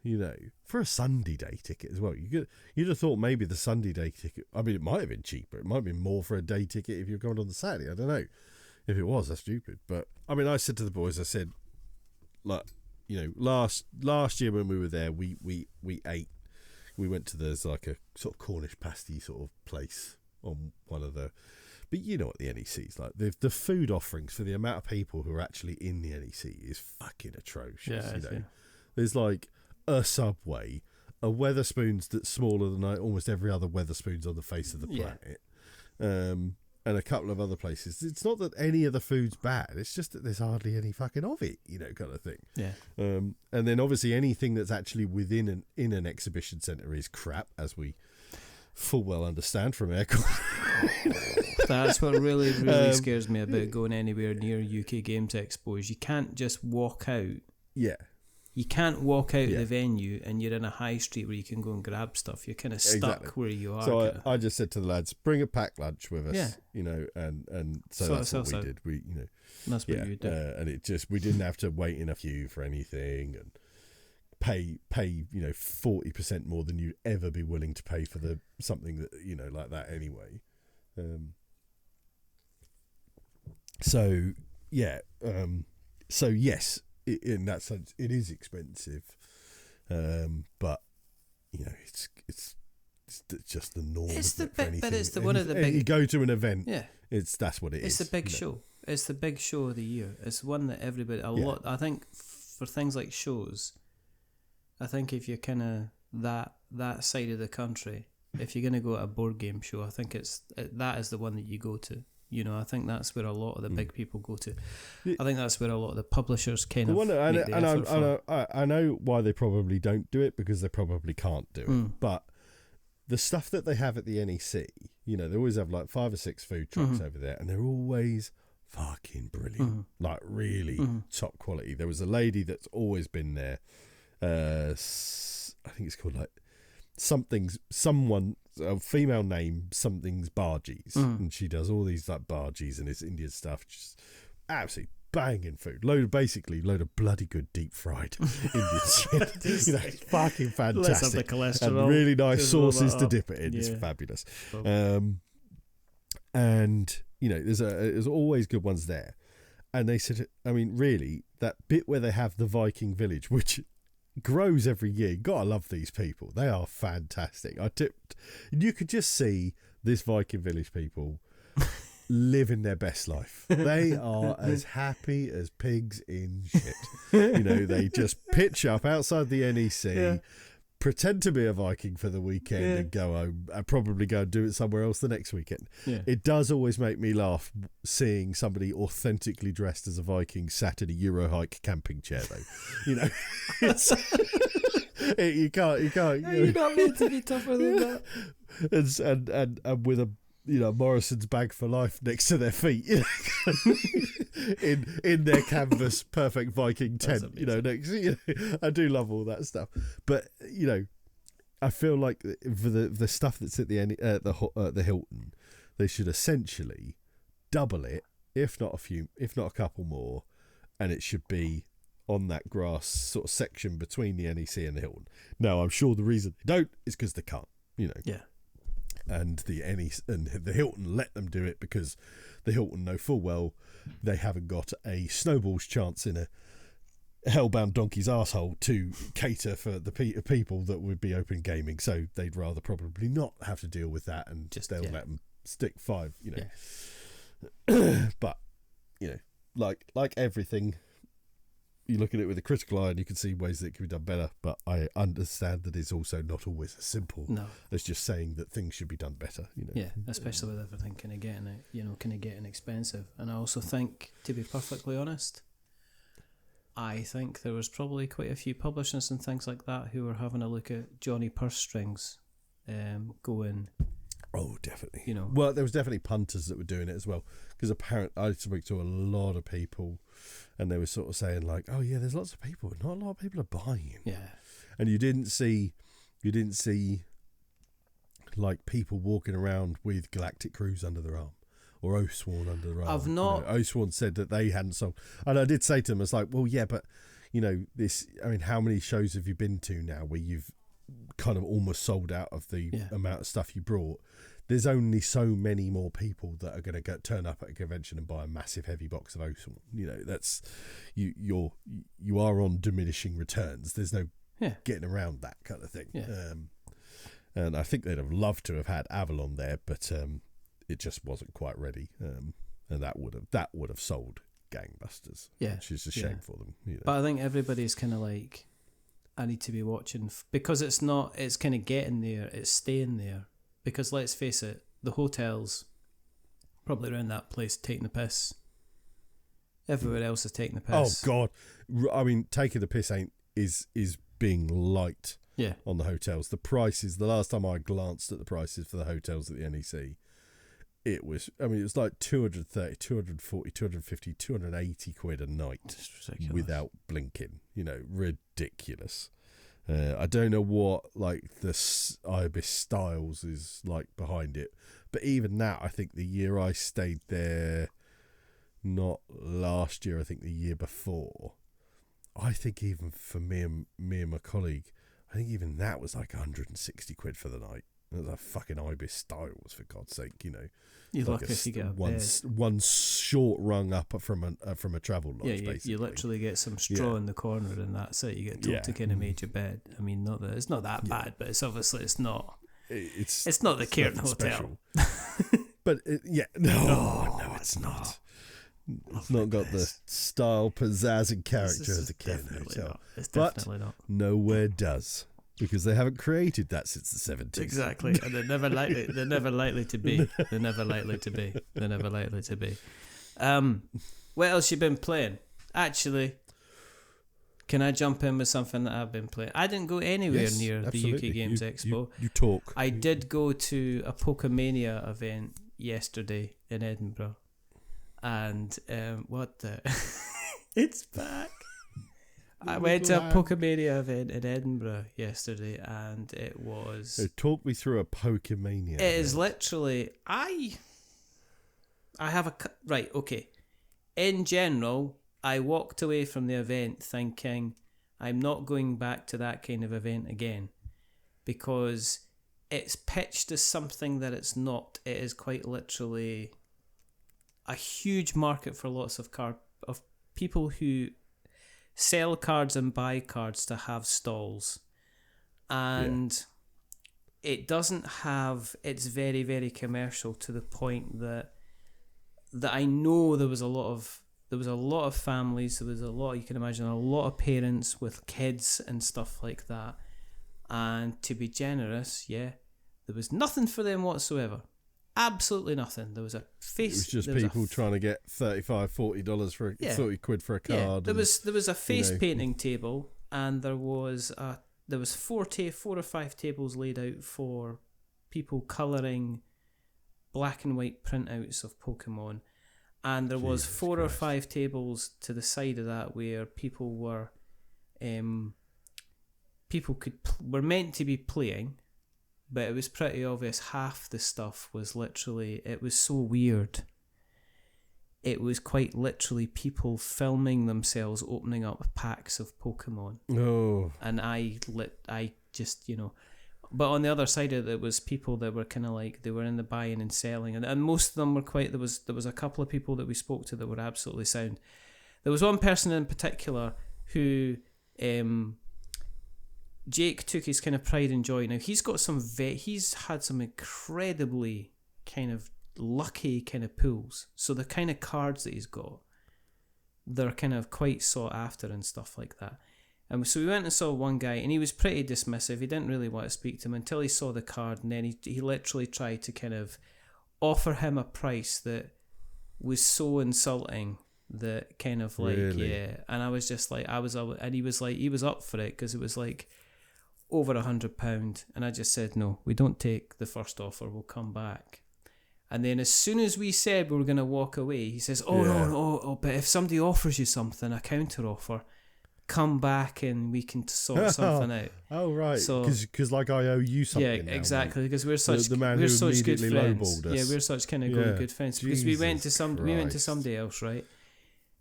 You know, for a Sunday day ticket as well. You'd have thought maybe the Sunday day ticket, I mean, it might have been cheaper. It might have been more for a day ticket if you're going on the Saturday. I don't know. If it was, that's stupid. But, I mean, I said to the boys, I said, like, you know, last year when we were there, we ate. We went to, there's like a sort of Cornish pasty sort of place on one of the, but you know what the NEC's like. The food offerings for the amount of people who are actually in the NEC is fucking atrocious. Yeah, you know, yeah. There's like a Subway, a Weatherspoons that's smaller than almost every other Weatherspoons on the face of the planet, and a couple of other places. It's not that any of the food's bad, it's just that there's hardly any fucking of it, you know, kind of thing. Yeah. And then obviously anything that's actually within an exhibition centre is crap, as we full well understand from aircon. That's what really scares me about going anywhere near UK Games Expos. You can't just walk out. Yeah. You can't walk out of the venue and you're in a high street where you can go and grab stuff. You're kind of stuck where you are. So I just said to the lads, bring a packed lunch with us, you know, and so that's what we did. We, you know, that's what you did. And it just, we didn't have to wait in a queue for anything and pay, you know, 40% more than you'd ever be willing to pay for something that, you know, like that anyway. So yes, in that sense, it is expensive. But it's just the norm. It's the for big, but anything. it's one of the big. You go to an event. Yeah, that's what it is. It's the big show. It's the big show of the year. It's one that everybody lot. I think for things like shows, I think if you're kind of that side of the country, if you're going to go to a board game show, I think that is the one that you go to. I think that's where a lot of the big people go to. I think that's where a lot of the publishers make the effort for. I know why they probably don't do it, because they probably can't do it. But the stuff that they have at the NEC, they always have like 5 or 6 food trucks over there, and they're always fucking brilliant, like really top quality. There was a lady that's always been there. I think it's called like a female name, something's Bargees, and she does all these like Bargees and it's Indian stuff, just absolutely banging food. Load of bloody good deep fried Indian shit. Fucking fantastic. Less of the cholesterol. And really nice sauces to dip it in. Yeah. It's fabulous. And there's always good ones there. And they said, I mean, really, that bit where they have the Viking village, which grows every year. You gotta love these people. They are fantastic. You could just see this Viking village people living their best life. They are as happy as pigs in shit. They just pitch up outside the NEC, pretend to be a Viking for the weekend, and go home and probably go and do it somewhere else the next weekend. It does always make me laugh seeing somebody authentically dressed as a Viking sat in a Eurohike camping chair, though. You can't. You're not meant to be tougher than that. And with a Morrison's bag for life next to their feet, in their canvas perfect Viking tent, I do love all that stuff. But I feel like for the stuff that's at the Hilton, they should essentially double it, if not a couple more, and it should be on that grass sort of section between the NEC and the Hilton. Now, I'm sure the reason they don't is because they can't, Yeah. And the NEC and the Hilton let them do it because the Hilton know full well they haven't got a snowball's chance in a hellbound donkey's arsehole to cater for the people that would be open gaming, so they'd rather probably not have to deal with that, and they'll let them stick 5, But like everything, you look at it with a critical eye and you can see ways that it can be done better, but I understand that it's also not always as simple as just saying that things should be done better. Especially with everything kind of getting expensive. And I also think, to be perfectly honest, I think there was probably quite a few publishers and things like that who were having a look at Johnny Purse Strings, going. Oh, definitely. Well, there was definitely punters that were doing it as well, because apparently I spoke to a lot of people, and they were sort of saying like, "Oh yeah, there's lots of people, not a lot of people are buying." Yeah, and you didn't see like people walking around with Galactic Cruise under their arm or Oathsworn under their arm. I've not. Oathsworn said that they hadn't sold, and I did say to them, "I was like, well, yeah, but this. I mean, how many shows have you been to now where you've kind of almost sold out of the amount of stuff you brought? There's only so many more people that are going to turn up at a convention and buy a massive heavy box of Oathsworn. That's you are on diminishing returns. There's no getting around that kind of thing. And I think they'd have loved to have had Avalon there, but it just wasn't quite ready. And that would have sold gangbusters. Which is a shame for them. But I think everybody's kind of like, I need to be watching because it's kind of getting there, it's staying there. Because let's face it, the hotels probably around that place taking the piss. Everywhere else is taking the piss. Oh God, I mean, taking the piss is being light. On the hotels, the prices. The last time I glanced at the prices for the hotels at the NEC, it was like 230, 240, 250, 280 quid a night without blinking. Ridiculous. I don't know what like the Ibis Styles is like behind it, but even that, I think the year I stayed there, not last year, I think the year before, I think even for me and my colleague, I think even that was like 160 quid for the night. They're fucking Ibis styles, for God's sake, you know. You're Like lucky if you get a one, bed. one short rung up from a travel lodge, Yeah, basically. you literally get some straw in the corner and that's it. You get told to kind of make your bed. I mean, not that it's not that bad, but it's obviously it's not. It's not the Cairn Hotel. But no, it's not. It's not got the style, pizzazz, and character of the Cairn Hotel. It's definitely not. Nowhere does, because they haven't created that since the 70s. Exactly, and they're never likely. They're never likely to be. They're never likely to be. They're never likely to be. What else you been playing? Actually, can I jump in with something that I've been playing? I didn't go anywhere near absolutely. the UK Games Expo. You talk. I did go to a Pokemania event yesterday in Edinburgh, and what the? It's back. I went to a Pokemania event in Edinburgh yesterday, and it was. So talk me through a Pokemania. It is literally I have a right. Okay, in general, I walked away from the event thinking I'm not going back to that kind of event again, because it's pitched as something that it's not. It is quite literally a huge market for lots of people who sell cards and buy cards to have stalls, and it doesn't have. It's very, very commercial to the point that I know there was a lot of families. There was a lot. You can imagine a lot of parents with kids and stuff like that. And to be generous, there was nothing for them whatsoever. Absolutely nothing. There was a face. It was just people trying to get $35-$40 for £40 for a card. Yeah, there was a face painting table, and there was 4 or 5 tables laid out for people colouring black and white printouts of Pokemon, and there was 4 or 5 tables to the side of that where people were were meant to be playing. But it was pretty obvious half the stuff was literally, it was so weird. It was quite literally people filming themselves opening up packs of Pokemon. Oh. And I just, but on the other side of it was people that were kind of like, they were in the buying and selling. And most of them were quite, there was a couple of people that we spoke to that were absolutely sound. There was one person in particular who, Jake took his kind of pride and joy. Now he's had some incredibly kind of lucky kind of pulls. So the kind of cards that he's got, they're kind of quite sought after and stuff like that. And so we went and saw one guy, and he was pretty dismissive. He didn't really want to speak to him until he saw the card, and then he literally tried to kind of offer him a price that was so insulting that kind of like And I was just like, and he was up for it because it was like over £100, and I just said, no, we don't take the first offer, we'll come back. And then as soon as we said we were going to walk away, he says, no, but if somebody offers you something, a counter offer, come back and we can sort something out. Oh, right. So, because like I owe you something. Yeah, exactly. Because we're such good friends. Yeah, we're such kind of good friends. Because we went to somebody else, right?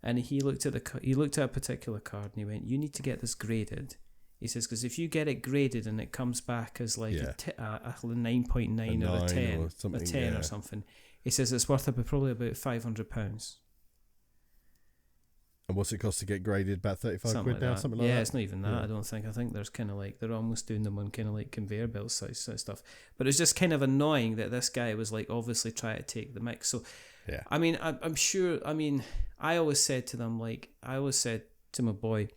And he looked at a particular card and he went, you need to get this graded. He says, because if you get it graded and it comes back as like a 9.9 or a 10 or something, he says it's worth probably about £500. And what's it cost to get graded? About £35 like now, that. something like that? Yeah, it's not even that, I don't think. I think there's kind of like, they're almost doing them on kind of like conveyor belt size stuff. But it's just kind of annoying that this guy was like obviously trying to take the mix. So, I mean, I'm sure, I always said to them, like, I always said to my boy,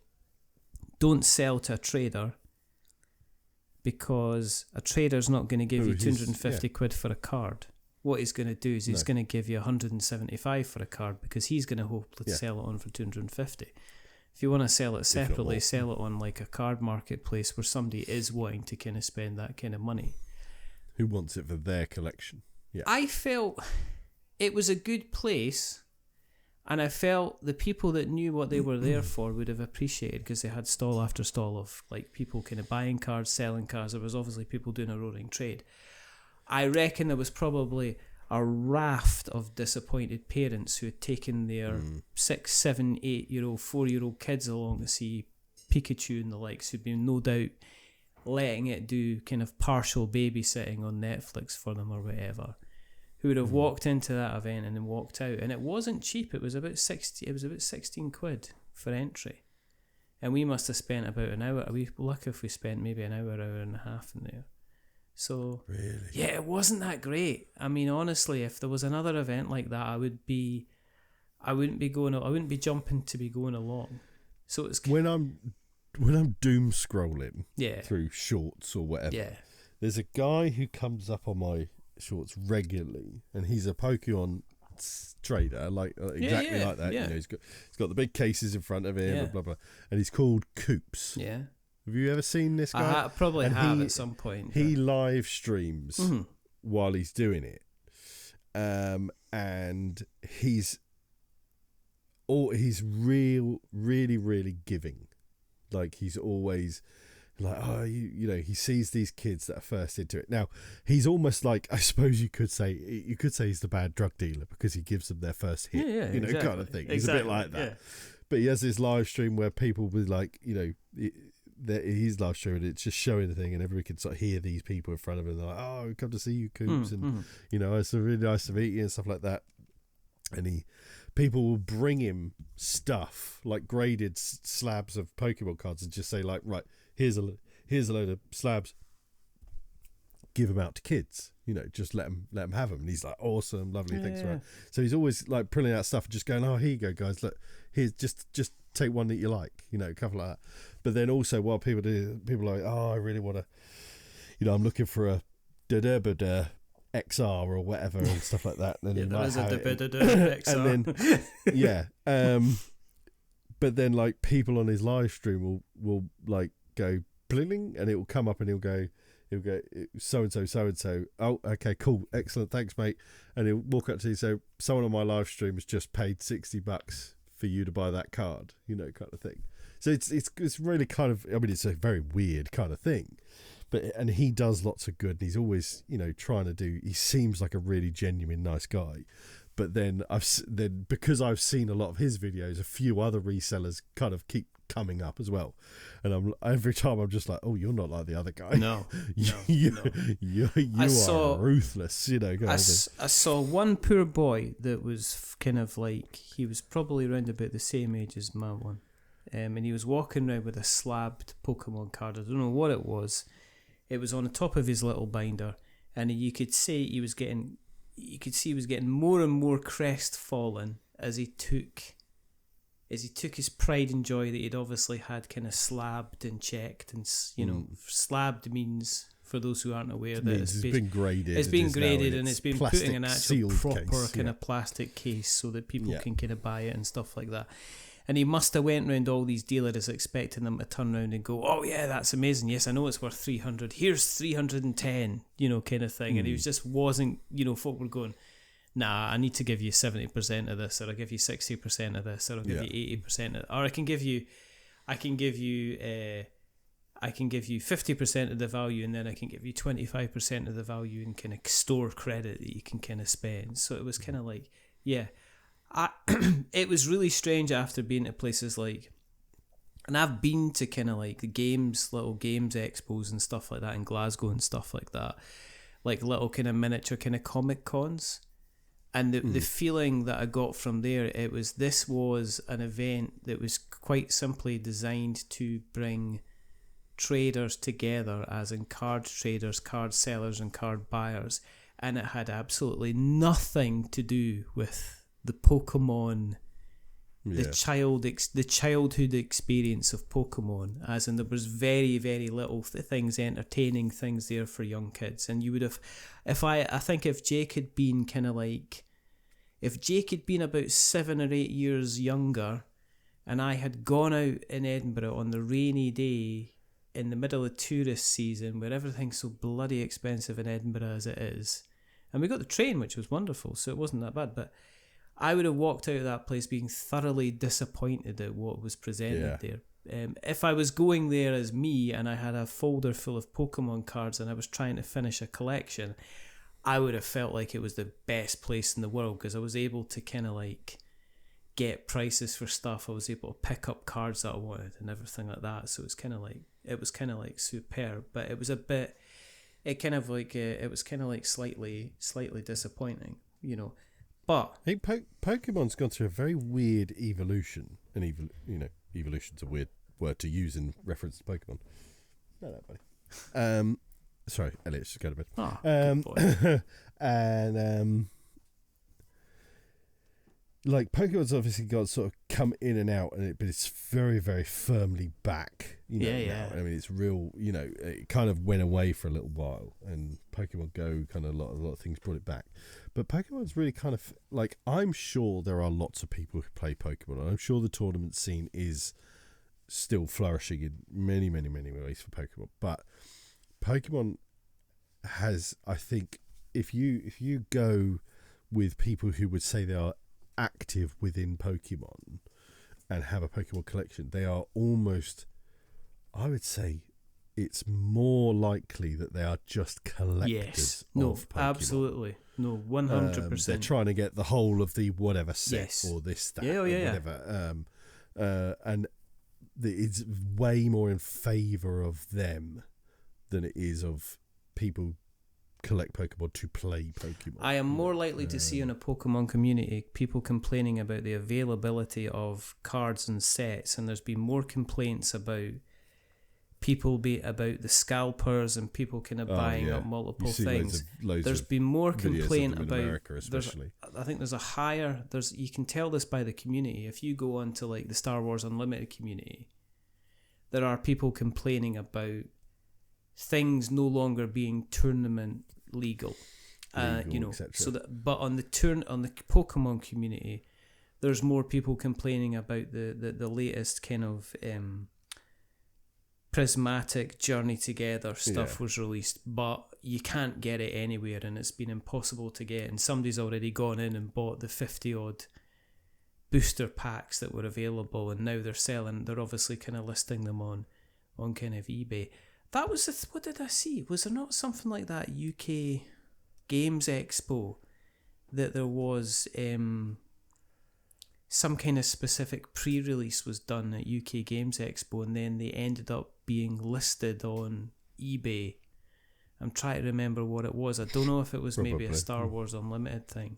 don't sell to a trader, because a trader's not going to give you 250 quid for a card. What he's going to do is he's going to give you 175 for a card, because he's going to hopefully sell it on for 250. If you want to sell it separately, sell it on like a card marketplace where somebody is wanting to kind of spend that kind of money. Who wants it for their collection? Yeah. I felt it was a good place. And I felt the people that knew what they were there for would have appreciated, because they had stall after stall of like people kind of buying cards, selling cards. There was obviously people doing a roaring trade. I reckon there was probably a raft of disappointed parents who had taken their 6, 7, 8-year-old, 4-year-old kids along to see Pikachu and the likes, who'd been no doubt letting it do kind of partial babysitting on Netflix for them or whatever, who would have walked into that event and then walked out, and it wasn't cheap. It was about 16 quid for entry, and we must have spent about an hour. We lucky if we spent maybe an hour and a half in there. So Really? yeah, it wasn't that great. I mean, honestly, if there was another event like that, I wouldn't be jumping to be going along. So it's When I'm doom scrolling yeah, through shorts or whatever, yeah, there's a guy who comes up on my shorts regularly, and he's a Pokemon trader, like exactly like that. yeah. You know, he's got the big cases in front of him, Yeah. and blah blah. And he's called Coops. yeah. Have you ever seen this guy? I probably And have he- at some point. He live streams Mhm. while he's doing it, and he's really giving. Like, he's always like, oh, you know, he sees these kids that are first into it. Now, he's almost like, I suppose you could say he's the bad drug dealer, because he gives them their first hit, Yeah, you know, exactly. kind of thing. He's a bit like that. Yeah. But he has this live stream where people will, like, you know, he's live streaming, it's just showing the thing, and everybody can sort of hear these people in front of him. They're like, oh, we come to see you, Coops, and you know, it's really nice to meet you and stuff like that. And people will bring him stuff like graded slabs of Pokemon cards and just say, like, right, here's a load of slabs, give them out to kids, you know, just let them have them. And he's like, awesome, lovely, thanks for it. So he's always like pulling out stuff and just going, oh, here you go, guys, look, here's just take one that you like, you know, a couple like that. But then also, while people are like, oh, I really want to, you know, I'm looking for a XR or whatever and stuff like that. And then there is a and then yeah, but then like people on his live stream will like go bling, and it will come up and he'll go so and so. Oh, okay, cool, excellent, thanks, mate. And he'll walk up to you, so someone on my live stream has just paid $60 for you to buy that card, you know, kind of thing. So it's really kind of, I mean, it's a very weird kind of thing, and he does lots of good, and he's always, you know, he seems like a really genuine nice guy. But then because I've seen a lot of his videos, a few other resellers kind of keep coming up as well, and every time I'm just like, oh, you're not like the other guy. No, you are ruthless, you know. I saw one poor boy that was kind of like, he was probably around about the same age as my one, and he was walking around with a slabbed Pokemon card. I don't know what it was. It was on the top of his little binder, and you could see he was getting more and more crestfallen as he took his pride and joy that he'd obviously had kind of slabbed and checked, and you know, slabbed means, for those who aren't aware, that it's been graded. It's been graded, and it's been put in an plastic actual sealed proper case, kind yeah. of plastic case so that people can kind of buy it and stuff like that. And he must have went round all these dealers expecting them to turn around and go, oh yeah, that's amazing. Yes, I know it's worth 300. Here's 310, you know, kind of thing. And he just wasn't, you know, folk were going, nah, I need to give you 70% of this, or I'll give you 60% of this, or I'll give you 80% of it. Or I can give you 50% of the value, and then I can give you 25% of the value in kind of store credit that you can kind of spend. So it was kind of like, yeah. It was really strange after being to places like, and I've been to kind of like the little games expos and stuff like that in Glasgow and stuff like that, like little kind of miniature kind of comic cons, and the feeling that I got from there, this was an event that was quite simply designed to bring traders together, as in card traders, card sellers and card buyers, and it had absolutely nothing to do with the Pokemon, the childhood experience of Pokemon, as in there was very, very little entertaining things there for young kids. And you would have, I think if Jake had been about 7 or 8 years younger, and I had gone out in Edinburgh on the rainy day in the middle of tourist season, where everything's so bloody expensive in Edinburgh as it is, and we got the train, which was wonderful, so it wasn't that bad, but I would have walked out of that place being thoroughly disappointed at what was presented there. If I was going there as me and I had a folder full of Pokemon cards and I was trying to finish a collection, I would have felt like it was the best place in the world, because I was able to kind of like get prices for stuff. I was able to pick up cards that I wanted and everything like that. So it's kind of like, it was kind of like superb, but it was a bit, it was kind of like slightly disappointing, you know. But I think Pokemon's gone through a very weird evolution, and evolution's a weird word to use in reference to Pokemon. No, that buddy. Sorry, Elliot's just go to bed. Oh, good boy. And like Pokemon's obviously got sort of come in and out, but it's very, very firmly back. You know, Yeah. now. I mean, it's real. You know, it kind of went away for a little while, and Pokemon Go kind of a lot of things brought it back. But Pokemon's really kind of like, I'm sure there are lots of people who play Pokemon, and I'm sure the tournament scene is still flourishing in many, many, many ways for Pokemon. But Pokemon has, I think, if you go with people who would say they are active within Pokemon and have a Pokemon collection, they are almost, I would say, it's more likely that they are just collectors of Pokemon. Absolutely. No, 100%. They're trying to get the whole of the whatever set or this, that, whatever. And it's way more in favour of them than it is of people collect Pokemon to play Pokemon. I am more likely to see in a Pokemon community people complaining about the availability of cards and sets, and there's been more complaints about about the scalpers and people kind of buying up multiple things. There's been more complaint about America, especially. I think there's a higher, you can tell this by the community. If you go onto like the Star Wars Unlimited community, there are people complaining about things no longer being tournament legal, you know. So that, but on the Pokemon community, there's more people complaining about the latest kind of prismatic Journey Together stuff was released, but you can't get it anywhere, and it's been impossible to get. And somebody's already gone in and bought the 50 odd booster packs that were available, and now they're obviously kind of listing them on kind of eBay. That was what did I see? Was there not something like that UK Games Expo that there was some kind of specific pre-release was done at UK Games Expo, and then they ended up being listed on eBay. I'm trying to remember what it was. I don't know if it was maybe a Star Wars Unlimited thing.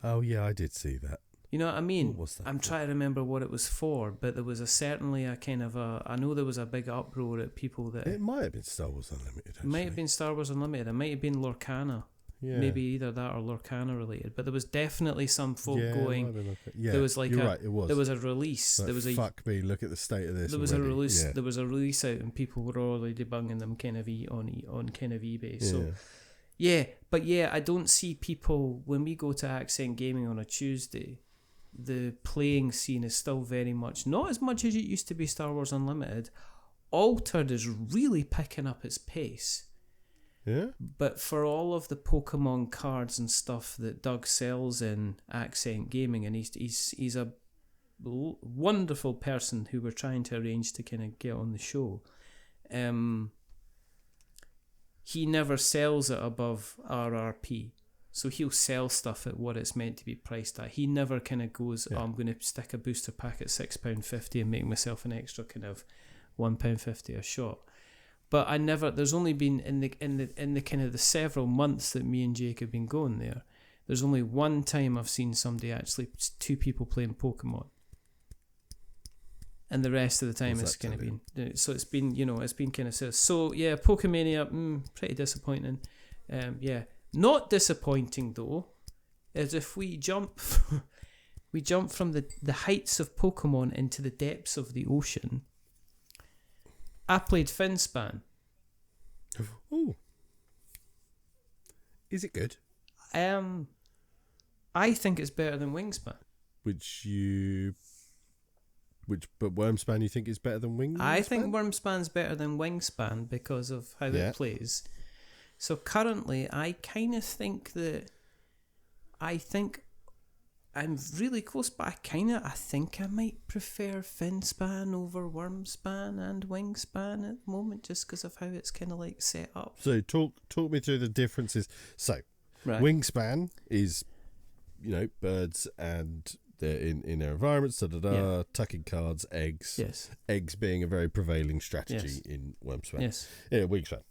Oh yeah, I did see that. You know what I mean? What was that I'm trying to remember what it was for, but there was certainly a kind of I know there was a big uproar at people that... It might have been Star Wars Unlimited, actually. It might have been Star Wars Unlimited. It might have been Lorcana. Yeah. Maybe either that or Lorcana related. But there was definitely some folk going... Yeah, there was like you're right, it was. There was a release. Like, there was fuck me, look at the state of this. There was a release. Yeah. There was a release out, and people were already bunging them kind of on kind of eBay. So I don't see people when we go to Accent Gaming on a Tuesday. The playing scene is still very much not as much as it used to be. Star Wars Unlimited. Altered is really picking up its pace. Yeah. But for all of the Pokemon cards and stuff that Doug sells in Accent Gaming, and he's a wonderful person who we're trying to arrange to kind of get on the show. He never sells it above RRP. So he'll sell stuff at what it's meant to be priced at. He never kind of goes, I'm going to stick a booster pack at £6.50 and make myself an extra kind of £1.50 a shot. But I never. There's only been in the kind of the several months that me and Jake have been going there. There's only one time I've seen somebody actually, two people playing Pokemon. And the rest of the time it's kind of been. So it's been, it's been kind of so yeah. Pokemania, pretty disappointing. Not disappointing though, is if we jump from the heights of Pokemon into the depths of the ocean. I played Finspan. Oh, is it good? I think it's better than Wingspan. But Wormspan you think is better than Wingspan? I think Wormspan's better than Wingspan because of how it plays. So currently, I kind of think I'm really close, but I think I might prefer Finspan over Wormspan and Wingspan at the moment, just because of how it's kind of like set up. So talk me through the differences. So, Wingspan is, birds and in their environments, tucking cards, eggs. Yes. Eggs being a very prevailing strategy in Wormspan. Yes. Wingspan.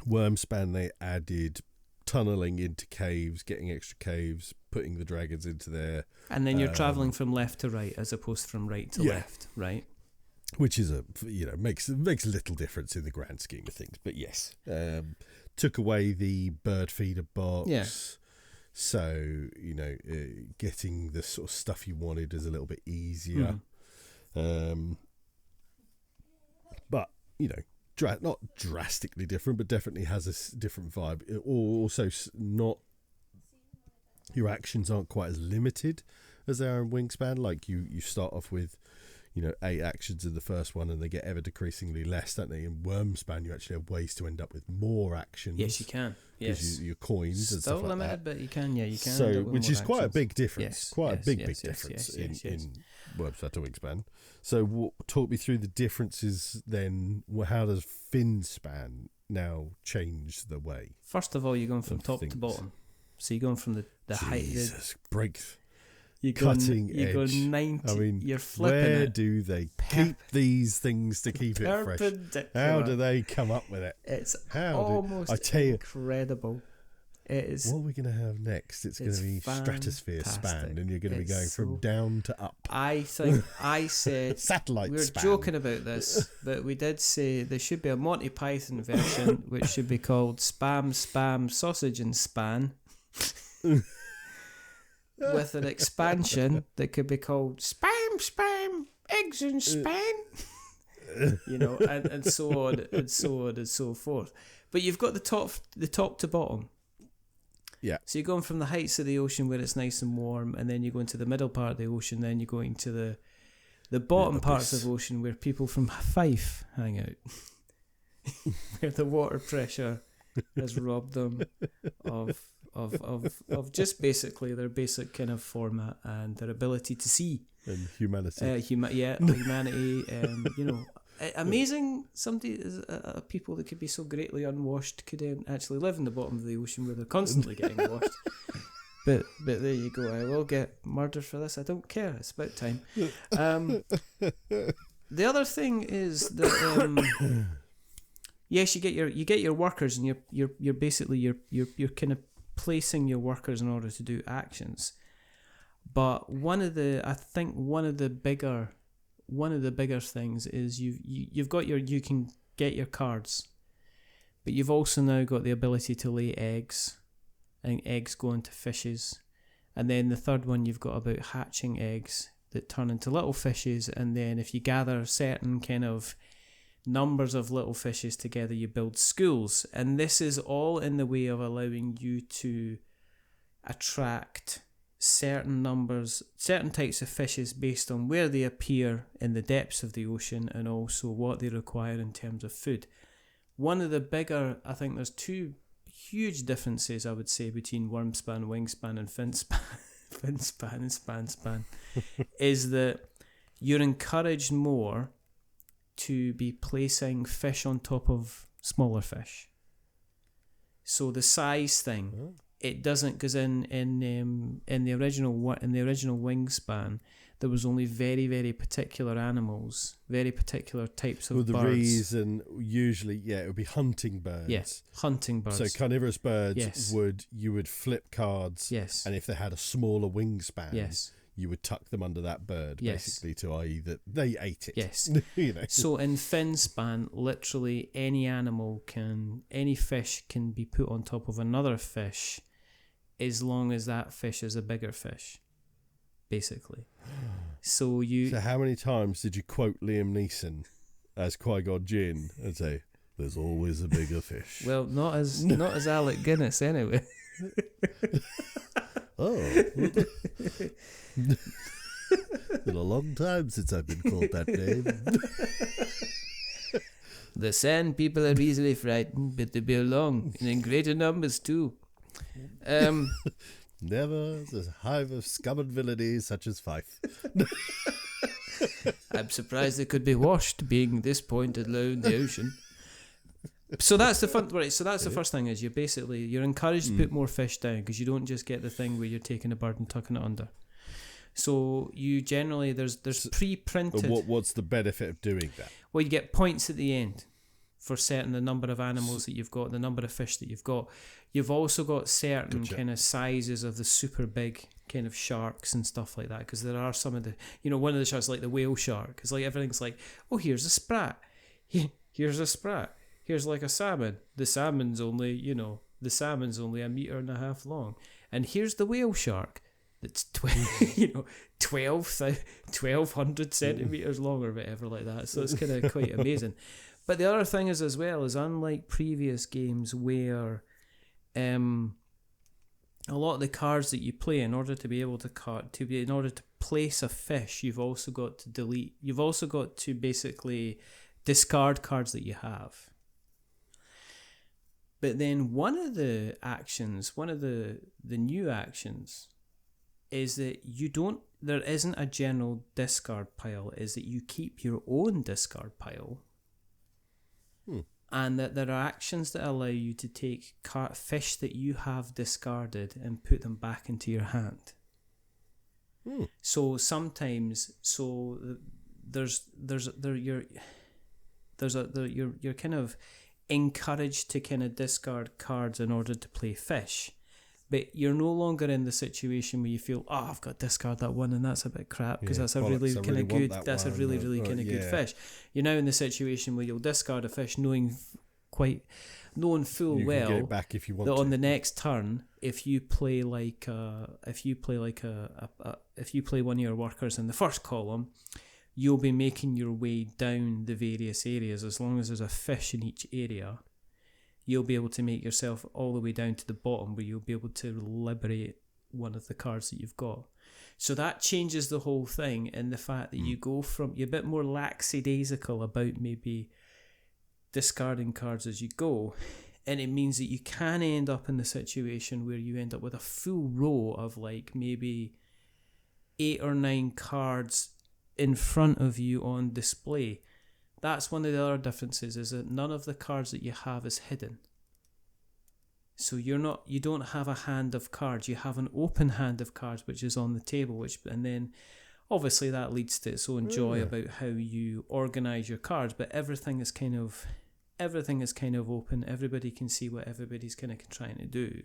Wormspan, they added tunneling into caves, getting extra caves, putting the dragons into there. And then you're travelling from left to right as opposed to from right to left, right? Which is makes a little difference in the grand scheme of things. But yes, took away the bird feeder box. Yeah. So, getting the sort of stuff you wanted is a little bit easier. But, not drastically different, but definitely has a different vibe. It also not, your actions aren't quite as limited as they are in Wingspan. Like you start off with, 8 actions in the first one, and they get ever decreasingly less, don't they? In Wormspan, you actually have ways to end up with more actions. Yes, you can. Yes, your coins and stuff like limited, that. But you can. Yeah, you can. So, which is quite actions. a big difference. Yes, quite yes, a big yes, difference yes. in Wormspan to Wingspan. So, talk me through the differences. Then, how does Finspan now change the way? First of all, you're going from top things. to bottom. So you're going from the height. Jesus, break. You Cutting you go edge. 90. I mean, you're flipping where it. do they keep these things to keep it fresh? How do they come up with it? It's I tell you, incredible. It is. what are we going to have next? It's going to be stratosphere span, and you're going to be going from down to up. I think I said Satellite we were span. joking about this, but we did say there should be a Monty Python version which should be called Spam Sausage and Span. With an expansion that could be called Spam Eggs and Span, and so on and so on and so forth. But you've got the top to bottom. Yeah. So you're going from the heights of the ocean where it's nice and warm, and then you go into the middle part of the ocean, then you're going to the bottom parts of the ocean where people from Fife hang out, where the water pressure has robbed them of just basically their basic kind of format and their ability to see and humanity. Humanity. Amazing. Somebody, people that could be so greatly unwashed could actually live in the bottom of the ocean where they're constantly getting washed. But there you go. I will get murdered for this. I don't care. It's about time. The other thing is that yes, you get your workers, and you're basically you're kind of placing your workers in order to do actions. But one of the bigger things is you can get your cards, but you've also now got the ability to lay eggs, and eggs go into fishes, and then the third one you've got about hatching eggs that turn into little fishes, and then if you gather certain kind of numbers of little fishes together, you build schools, and this is all in the way of allowing you to attract certain types of fishes based on where they appear in the depths of the ocean and also what they require in terms of food. One of the bigger, I think there's two huge differences, I would say, between Wormspan, Wingspan and Finspan and Span is that you're encouraged more to be placing fish on top of smaller fish. So the size thing, it doesn't, because in the original Wingspan, there was only very, very particular animals, very particular types of birds. The reason usually, it would be hunting birds. Yes, hunting birds. So carnivorous birds you would flip cards. Yes. And if they had a smaller wingspan, yes, you would tuck them under that bird, yes, basically, to i.e. that they ate it. Yes. So in Finspan, literally any fish can be put on top of another fish as long as that fish is a bigger fish, basically. So how many times did you quote Liam Neeson as Qui-Gon Jinn and say, "There's always a bigger fish"? Well, not as Alec Guinness anyway. Oh. It's been a long time since I've been called that name. The Sand people are easily frightened, but they belong, and in greater numbers too. Never a hive of scum and villainy such as Fife. I'm surprised they could be washed, being this point low in the ocean. So that's the fun, right? So that's the first thing, is you're encouraged to put more fish down, because you don't just get the thing where you're taking a bird and tucking it under. So you generally there's pre-printed. What's the benefit of doing that? Well, you get points at the end for certain the number of animals that you've got, the number of fish that you've got. You've also got certain kind of sizes of the super big kind of sharks and stuff like that, because there are some of the, one of the sharks like the whale shark. It's like everything's like, oh, here's a sprat. Here's a sprat. Here's like a salmon. The salmon's only, a metre and a half long. And here's the whale shark that's 1,200 centimetres long or whatever like that. So it's kind of quite amazing. But the other thing is as well is, unlike previous games where a lot of the cards that you play, in order to be able to in order to place a fish, you've also got to delete. You've also got to basically discard cards that you have. But then one of the new actions is that there isn't a general discard pile, is that you keep your own discard pile. And that there are actions that allow you to take fish that you have discarded and put them back into your hand. So sometimes, you're kind of encouraged to kind of discard cards in order to play fish. But you're no longer in the situation where you feel, I've got to discard that one and that's a bit crap because that's a really kind of good, that's a really, really kind of good fish. You're now in the situation where you'll discard a fish knowing full well get it back if you want that to. On the next turn, if you play one of your workers in the first column, you'll be making your way down the various areas. As long as there's a fish in each area, you'll be able to make yourself all the way down to the bottom where you'll be able to liberate one of the cards that you've got. So that changes the whole thing in the fact that you're a bit more lackadaisical about maybe discarding cards as you go. And it means that you can end up in the situation where you end up with a full row of like maybe 8 or 9 cards in front of you on display. That's one of the other differences, is that none of the cards that you have is hidden. So you don't have a hand of cards, you have an open hand of cards which is on the table, and then obviously that leads to its own joy about how you organise your cards, but everything is kind of open, everybody can see what everybody's kind of trying to do.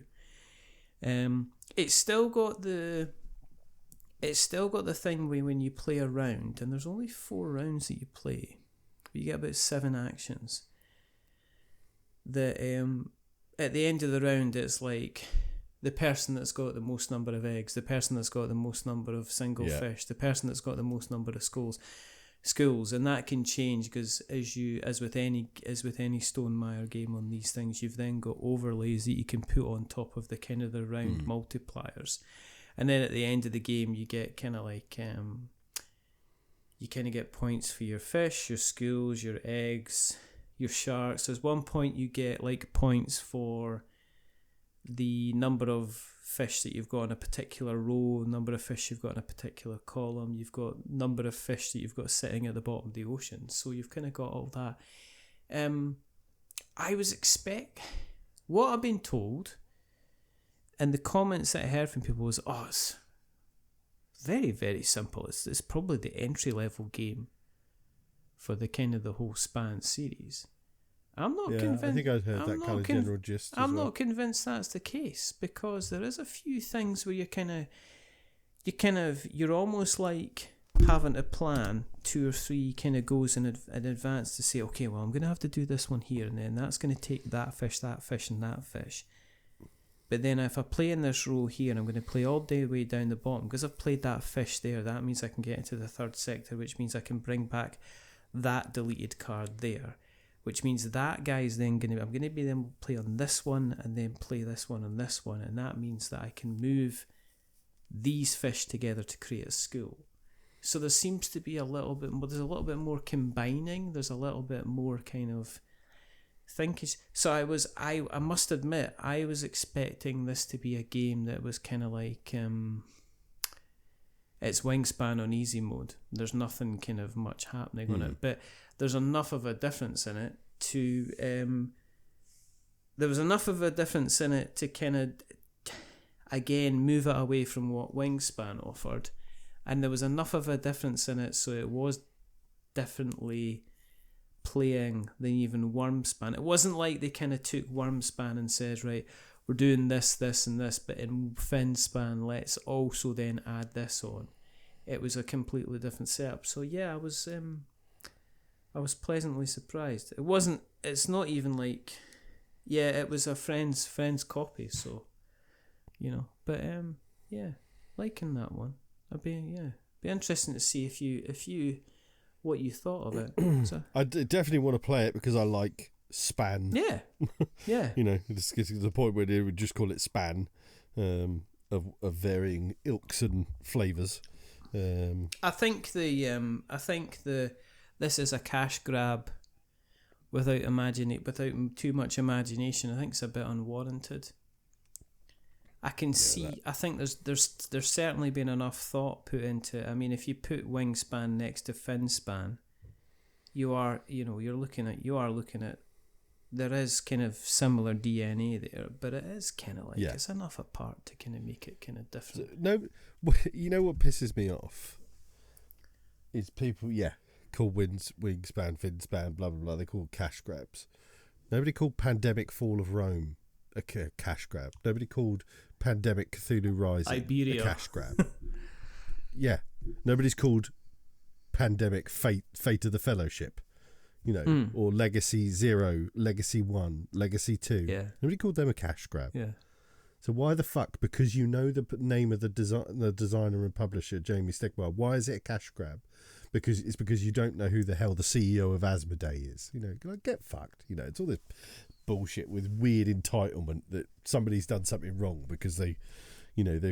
It's still got the thing where when you play a round, and there's only 4 rounds that you play, you get about 7 actions. That at the end of the round, it's like the person that's got the most number of eggs, the person that's got the most number of single fish, the person that's got the most number of schools, and that can change because as with any Stonemaier game on these things, you've then got overlays that you can put on top of the kind of the round multipliers, and then at the end of the game, you get kind of like you kind of get points for your fish, your schools, your eggs, your sharks. There's one point you get like points for the number of fish that you've got in a particular row, number of fish you've got in a particular column, you've got number of fish that you've got sitting at the bottom of the ocean. So you've kind of got all that. What I've been told, and the comments that I heard from people was, it's very, very simple. It's probably the entry level game for the kind of the whole Span series. I'm not convinced. I think I'd heard that kind of general gist. I'm not convinced that's the case, because there is a few things where you're almost like having to plan 2 or 3 kind of goes in advance to say, okay, well, I'm going to have to do this one here, and then that's going to take that fish, and that fish. But then if I play in this row here, I'm going to play all the way down the bottom. Because I've played that fish there, that means I can get into the 3rd sector, which means I can bring back that deleted card there. Which means that guy's then I'm going to be then play on this one, and then play this one on this one. And that means that I can move these fish together to create a school. So there seems to be a little bit more combining. There's a little bit more kind of thinking. So I must admit, I was expecting this to be a game that was kind of like it's Wingspan on easy mode. There's nothing kind of much happening on it, but there's enough of a difference in it to kind of again move it away from what Wingspan offered and there was enough of a difference in it, so it was differently playing than even Wormspan. It wasn't like they kind of took Wormspan and says, right, we're doing this, this, and this, but in Finspan, let's also then add this on. It was a completely different setup. So yeah, I was pleasantly surprised. It's not even like, yeah, it was a friend's copy, so, you know, but yeah, liking that one. Be interesting to see if you what you thought of it. So, I definitely want to play it because I like Span. Yeah, yeah. You know, it's getting to the point where they would just call it Span, of varying ilks and flavours. I think this is a cash grab without too much imagination. I think it's a bit unwarranted. I can see. I think there's certainly been enough thought put into it. I mean, if you put Wingspan next to Finspan, you are looking at. There is kind of similar DNA there, but it is kind of like it's enough apart to kind of make it kind of different. No, you know what pisses me off is people, call Wingspan, Finspan, blah blah blah. They call cash grabs. Nobody called Pandemic Fall of Rome a cash grab. Nobody called Pandemic Cthulhu Rising Iberia a cash grab. Yeah, nobody's called Pandemic Fate of the Fellowship. You know, or Legacy 0, Legacy 1, Legacy 2. Yeah. Nobody called them a cash grab. Yeah. So why the fuck? Because you know the name of the designer and publisher, Jamie Stegmaier. Why is it a cash grab? Because you don't know who the hell the CEO of Asmodee is. You know, like, get fucked. You know, it's all this bullshit with weird entitlement that somebody's done something wrong because they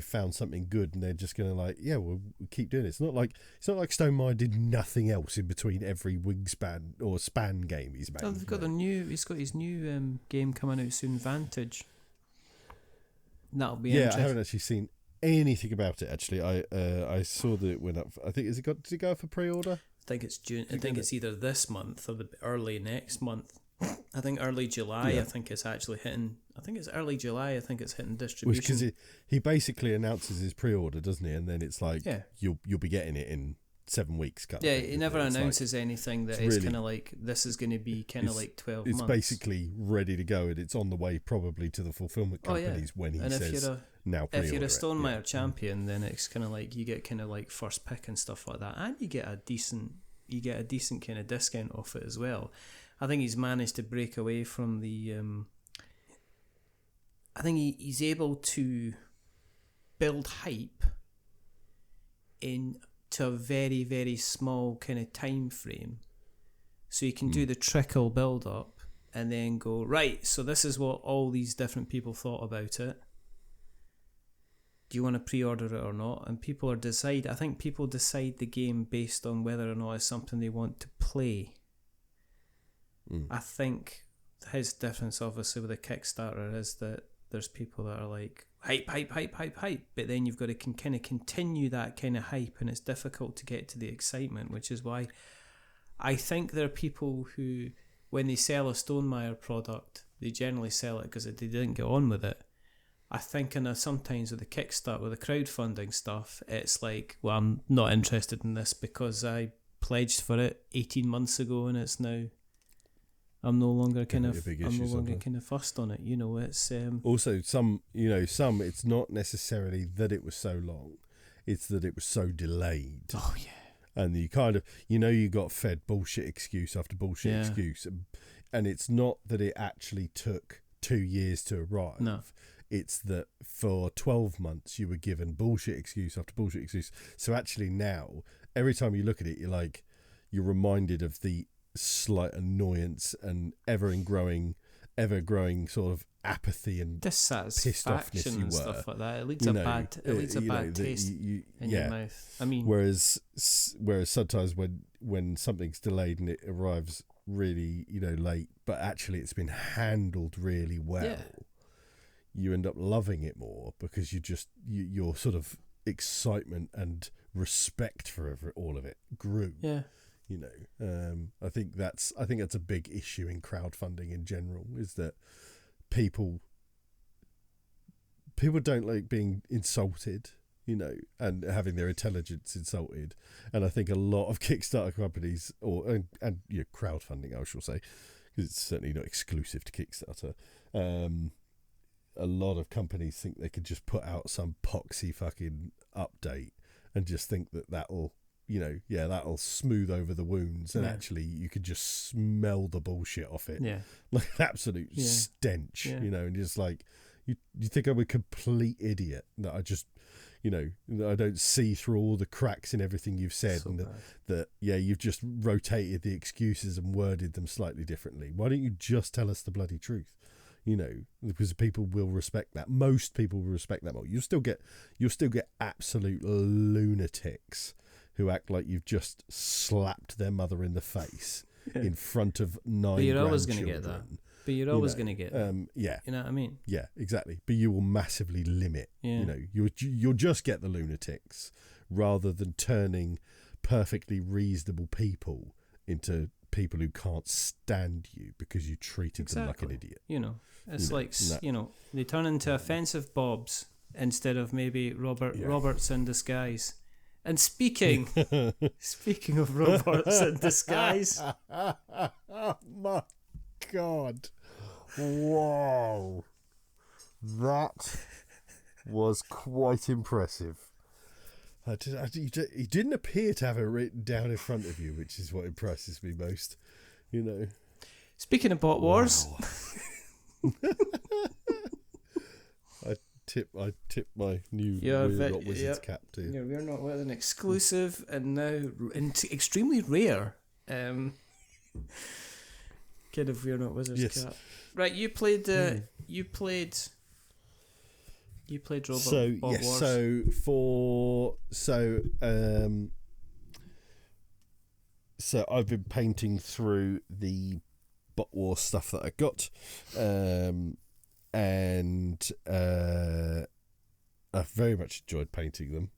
found something good and they're just going to we'll keep doing it. It's not like Stonemaier did nothing else in between every Wingspan or Span game he's made. Oh, he's got his new game coming out soon, Vantage. That'll be interesting. I haven't actually seen anything about it actually. I saw that it went up. Did it go up for pre-order? I think it's June. I think it's either this month or the early next month. I think early July. Yeah. I think it's actually hitting. I think it's early July. I think it's hitting distribution. Because he basically announces his pre-order, doesn't he? And then it's like you'll be getting it in 7 weeks. He never announces anything that is kind of like this is going to be kind of like 12 months. It's basically ready to go and it's on the way probably to the fulfillment companies when he says now pre-order. If you're a Stonemaier champion, then it's kind of like you get kind of like first pick and stuff like that, and you get a decent kind of discount off it as well. I think he's managed to break away from the. I think he's able to build hype into a very, very small kind of time frame, so you can do the trickle build up and then go right. So this is what all these different people thought about it. Do you want to pre-order it or not? And people decide. I think people decide the game based on whether or not it's something they want to play. I think his difference, obviously, with a Kickstarter is that there's people that are like hype, but then you've got to kind of continue that kind of hype, and it's difficult to get to the excitement, which is why I think there are people who, when they sell a Stonemaier product, they generally sell it because they didn't get on with it. I think sometimes with the Kickstarter, with the crowdfunding stuff, it's like, well, I'm not interested in this because I pledged for it 18 months ago, and it's now. I'm no longer kind of fussed on it. You know, it's also some. It's not necessarily that it was so long; it's that it was so delayed. Oh yeah, and you kind of you got fed bullshit excuse after bullshit excuse, and it's not that it actually took 2 years to arrive. No. It's that for 12 months you were given bullshit excuse after bullshit excuse. So actually now, every time you look at it, you're reminded of the slight annoyance and ever growing sort of apathy and dissatisfaction and stuff like that. It leads a bad taste in your mouth. I mean, whereas sometimes when something's delayed and it arrives really late, but actually it's been handled really well, you end up loving it more because your sort of excitement and respect for all of it grew. Yeah. I think that's a big issue in crowdfunding in general, is that people don't like being insulted and having their intelligence insulted. And I think a lot of Kickstarter companies, and crowdfunding, I shall say, because it's certainly not exclusive to Kickstarter. A lot of companies think they could just put out some poxy fucking update and just think that'll smooth over the wounds, and actually you could just smell the bullshit off it, like an absolute stench, and just like you think I'm a complete idiot that I just, that I don't see through all the cracks in everything you've said, So and bad. that you've just rotated the excuses and worded them slightly differently. Why don't you just tell us the bloody truth? Because people will respect that. Most people will respect that more. You'll still get absolute lunatics who act like you've just slapped their mother in the face in front of 9 But you're always going to get that. But you're always going to get that. Yeah. You know what I mean? Yeah, exactly. But you will massively limit. Yeah. You'll just get the lunatics rather than turning perfectly reasonable people into people who can't stand you because you treated them like an idiot. They turn into offensive bobs instead of maybe Roberts in disguise. And speaking of Roberts in disguise, oh my God, wow, that was quite impressive. You didn't appear to have it written down in front of you, which is what impresses me most. Speaking of bot wars, I tip my new We're Not Wizards cap to you. Yeah, We're Not with an exclusive and now extremely rare kind of We're Not Wizards cap. Right, you played Robot Bot Wars. So I've been painting through the Bot Wars stuff that I got, and I've very much enjoyed painting them.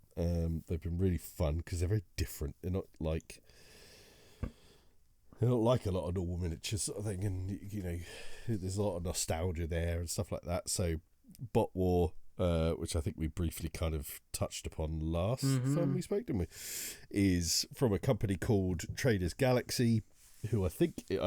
They've been really fun because they're very different. They're not like a lot of normal miniatures sort of thing, and there's a lot of nostalgia there and stuff like that. So Bot War, which I think we briefly kind of touched upon last time we spoke, didn't we, is from a company called Traders Galaxy, who I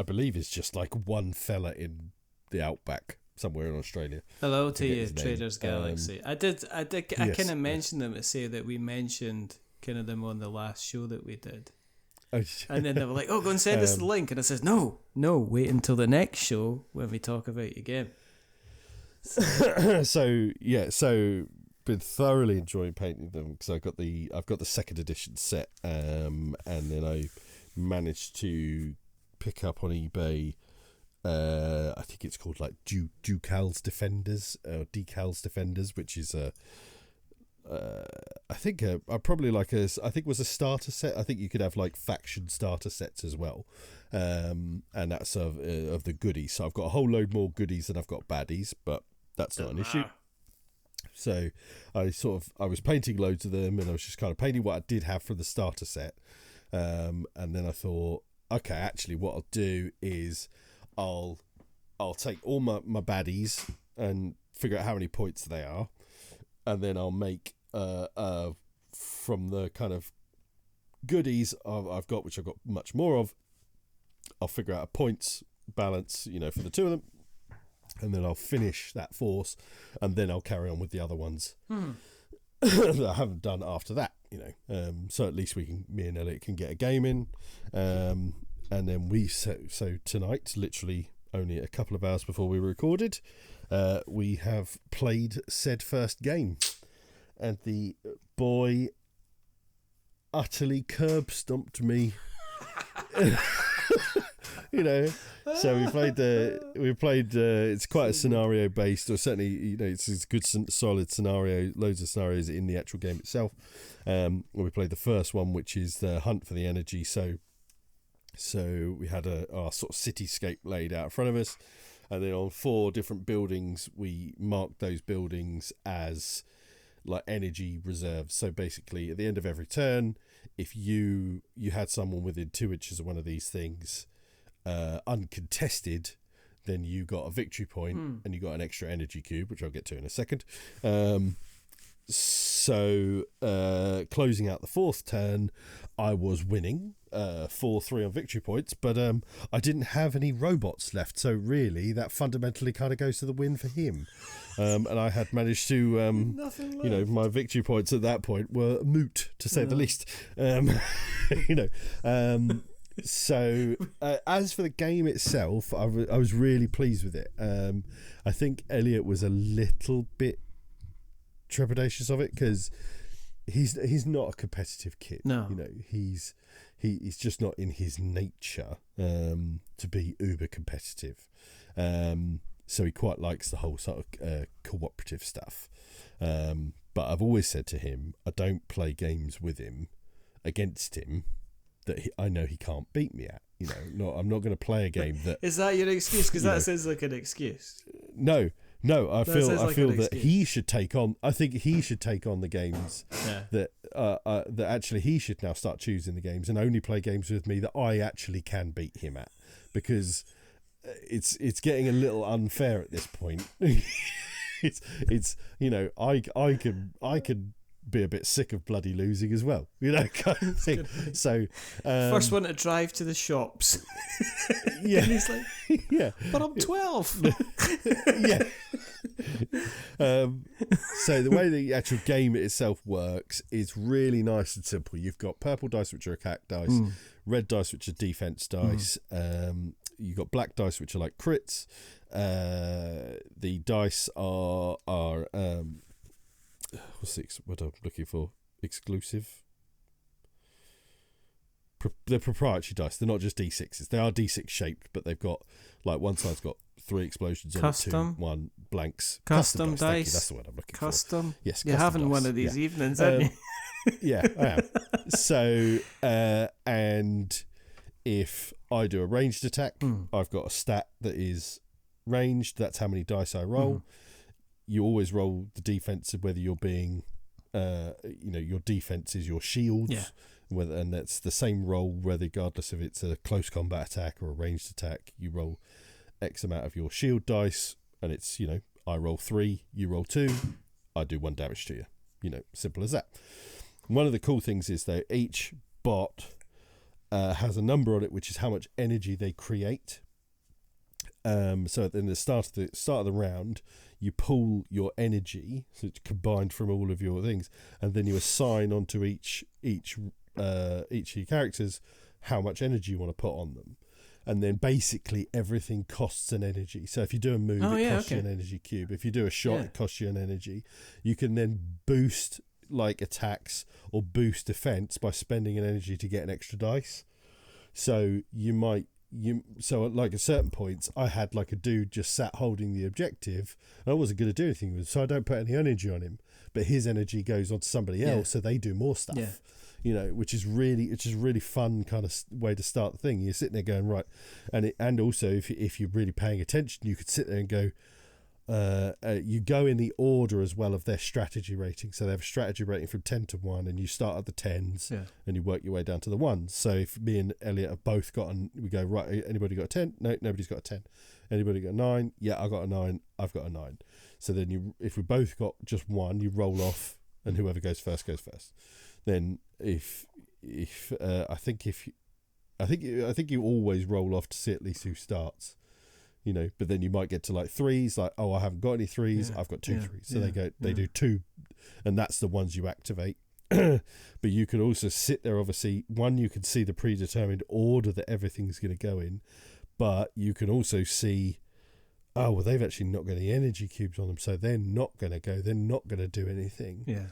believe is just like one fella in the outback somewhere in Australia. Hello to you, Traders Galaxy. I kind of mentioned them to say that we mentioned kind of them on the last show that we did. And then they were like, "Oh, go and send us the link." And I says, "No, wait until the next show when we talk about your game." So been thoroughly enjoying painting them because I've got the 2nd edition set, and then I managed to pick up on eBay. I think it's called like Decals Defenders, which is I think it was a starter set. I think you could have like faction starter sets as well, and that's of the goodies. So I've got a whole load more goodies than I've got baddies, but that's not an issue. So I was painting loads of them, and I was just kind of painting what I did have from the starter set, and then I thought, okay, actually what I'll do is I'll take all my baddies and figure out how many points they are, and then I'll make from the kind of goodies I've got, which I've got much more of, I'll figure out a points balance, for the two of them, and then I'll finish that force, and then I'll carry on with the other ones that I haven't done after that, so at least me and Elliot can get a game in, and then so tonight, literally only a couple of hours before we recorded, we have played said first game, and the boy utterly curb stomped me. So we played it's quite a scenario based, or certainly it's a good solid scenario, loads of scenarios in the actual game itself. We played the first one, which is the hunt for the energy. So we had our sort of cityscape laid out in front of us, and then on 4 different buildings we marked those buildings as like energy reserves. So basically at the end of every turn, if you had someone within 2 inches of one of these things uncontested, then you got a victory point and you got an extra energy cube, which I'll get to in a second. So closing out the fourth turn, I was winning 4-3 on victory points, but I didn't have any robots left. So really, that fundamentally kind of goes to the win for him. And I had managed to, my victory points at that point were moot, to say the least. So as for the game itself, I was really pleased with it. I think Elliot was a little bit trepidatious of it because he's not a competitive kid. No, he's just not in his nature to be uber competitive. So he quite likes the whole sort of cooperative stuff. But I've always said to him, I don't play games with him, against him, that I know he can't beat me at. I'm not going to play a game that. Is that your excuse? Because that sounds like an excuse. No. I feel that excuse. he should take on. I think he should take on the games that actually he should now start choosing the games and only play games with me that I actually can beat him at, because it's getting a little unfair at this point. it's I could be a bit sick of bloody losing as well, kind of thing. So first one to drive to the shops. Yeah. And he's like, yeah, but I'm 12. Yeah. So the way the actual game itself works is really nice and simple. You've got purple dice, which are attack dice, red dice, which are defense dice. You've got black dice, which are like crits. The dice are what I'm looking for? Exclusive. They're proprietary dice. They're not just D6s. They are D6 shaped, but they've got, like, one side's got 3 explosions on it, 2, 1 blanks. Custom dice. Thank you. That's the word I'm looking for. Custom. Yes, you're having dice. one of these evenings, aren't you? Yeah, I am. So, and if I do a ranged attack, I've got a stat that is ranged. That's how many dice I roll. You always roll the defense of whether you're being, your defense is your shields. Yeah. And that's the same roll, regardless if it's a close combat attack or a ranged attack. You roll X amount of your shield dice, and it's, I roll 3, you roll 2, I do 1 damage to you. Simple as that. One of the cool things is that each bot has a number on it, which is how much energy they create. So at the start of the round, you pool your energy, so it's combined from all of your things, and then you assign onto each of your characters how much energy you want to put on them. And then basically everything costs an energy. So if you do a move, it costs you an energy cube. If you do a shot, it costs you an energy. You can then boost like attacks or boost defense by spending an energy to get an extra dice. So so like at certain points, I had like a dude just sat holding the objective, and I wasn't going to do anything with it, so I don't put any energy on him. But his energy goes on to somebody else, so they do more stuff. Yeah. Which is really fun kind of way to start the thing. You're sitting there going, right, and also if you're really paying attention, you could sit there and go, you go in the order as well of their strategy rating. So they have a strategy rating from 10 to 1, and you start at the 10s and you work your way down to the 1s. So if me and Elliot have both we go, right, anybody got a 10? No, nobody's got a 10. Anybody got a 9? Yeah, I got a 9. I've got a 9. So then if we both got just 1, you roll off, and whoever goes first goes first. Then I think you always roll off to see at least who starts. But then you might get to like 3s, like, oh, I haven't got any 3s, I've got 2 3s. So they do 2, and that's the ones you activate. But you can also sit there, obviously, you can see the predetermined order that everything's going to go in, but you can also see, oh, well, they've actually not got any energy cubes on them, so they're not going to do anything. Yeah.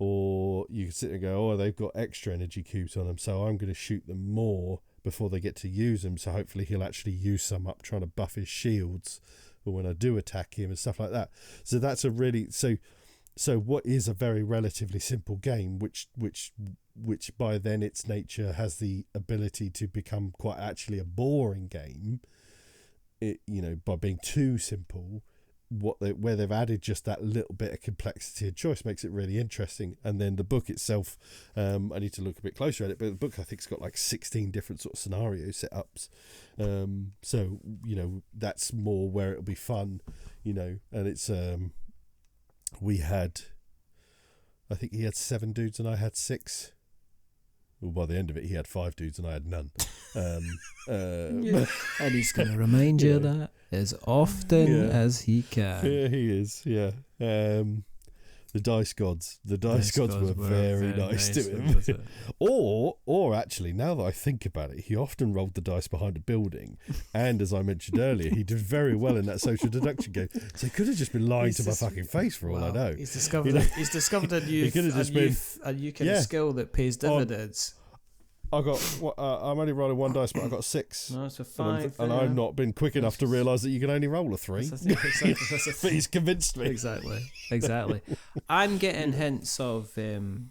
Or you can sit there and go, oh, they've got extra energy cubes on them, so I'm going to shoot them more before they get to use them, so hopefully he'll actually use some up trying to buff his shields or when I do attack him and stuff like that. So that's a really so what is a very relatively simple game, which by then its nature has the ability to become quite actually a boring game, by being too simple. Where they've added just that little bit of complexity and choice makes it really interesting. And then the book itself, I need to look a bit closer at it, but the book I think's got like 16 different sort of scenario setups. So that's more where it'll be fun, and it's we had I think he had 7 dudes and I had 6. Well, by the end of it, he had 5 dudes and I had none. And he's going to remind you of that as often as he can. Yeah, he is. Yeah. The dice gods were very nice to him. Or actually, now that I think about it, he often rolled the dice behind a building, and as I mentioned earlier, he did very well in that social deduction game. So he could have just been lying to my fucking face for all I know. He's discovered a new skill that pays dividends. I got. I'm only rolling 1 dice, but I got 6. No, it's a 5, and I've not been quick enough to realise that you can only roll a 3. But he's convinced me. Exactly. I'm getting hints of the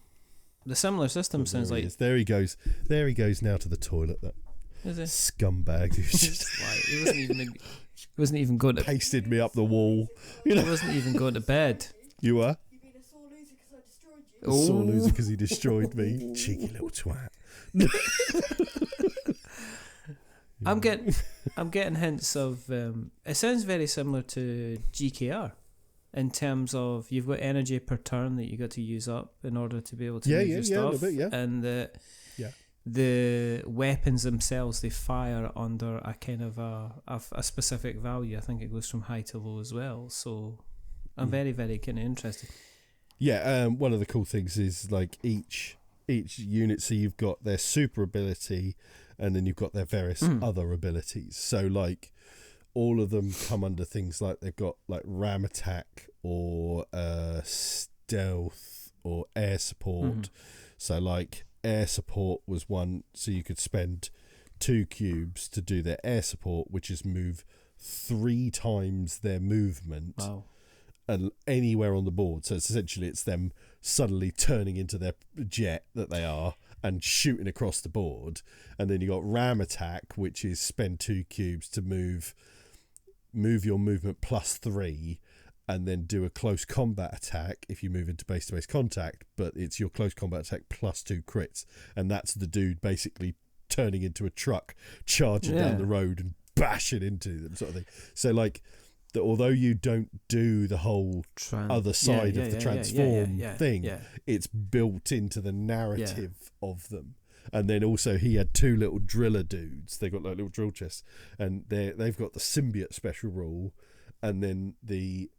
similar system. Sounds like there he goes. There he goes now to the toilet. That is it? Scumbag who's just he wasn't even going to pasted me up the wall. He wasn't even going to bed. You were. You've been a sore loser because I destroyed you. A sore loser because he destroyed me. Cheeky little twat. I'm getting hints of it sounds very similar to GKR in terms of you've got energy per turn that you got to use up in order to be able to move your stuff, and the weapons themselves, they fire under a kind of a specific value. I think it goes from high to low as well, so I'm very, very kind of interested. One of the cool things is like each unit, so you've got their super ability and then you've got their various other abilities. So like all of them come under things like they've got like ram attack or stealth or air support. So like air support was one, so you could spend 2 cubes to do their air support, which is move 3 times their movement. Wow. And anywhere on the board. So it's essentially it's them suddenly turning into their jet that they are and shooting across the board. And then you got ram attack, which is spend 2 cubes to move your movement +3, and then do a close combat attack if you move into base-to-base contact, but it's your close combat attack +2 crits, and that's the dude basically turning into a truck, charging down the road and bashing into them, sort of thing. So like, although you don't do the whole other side of the transform thing, it's built into the narrative of them. And then also he had 2 little driller dudes. They got like little drill chests, and they've got the symbiote special rule. And then the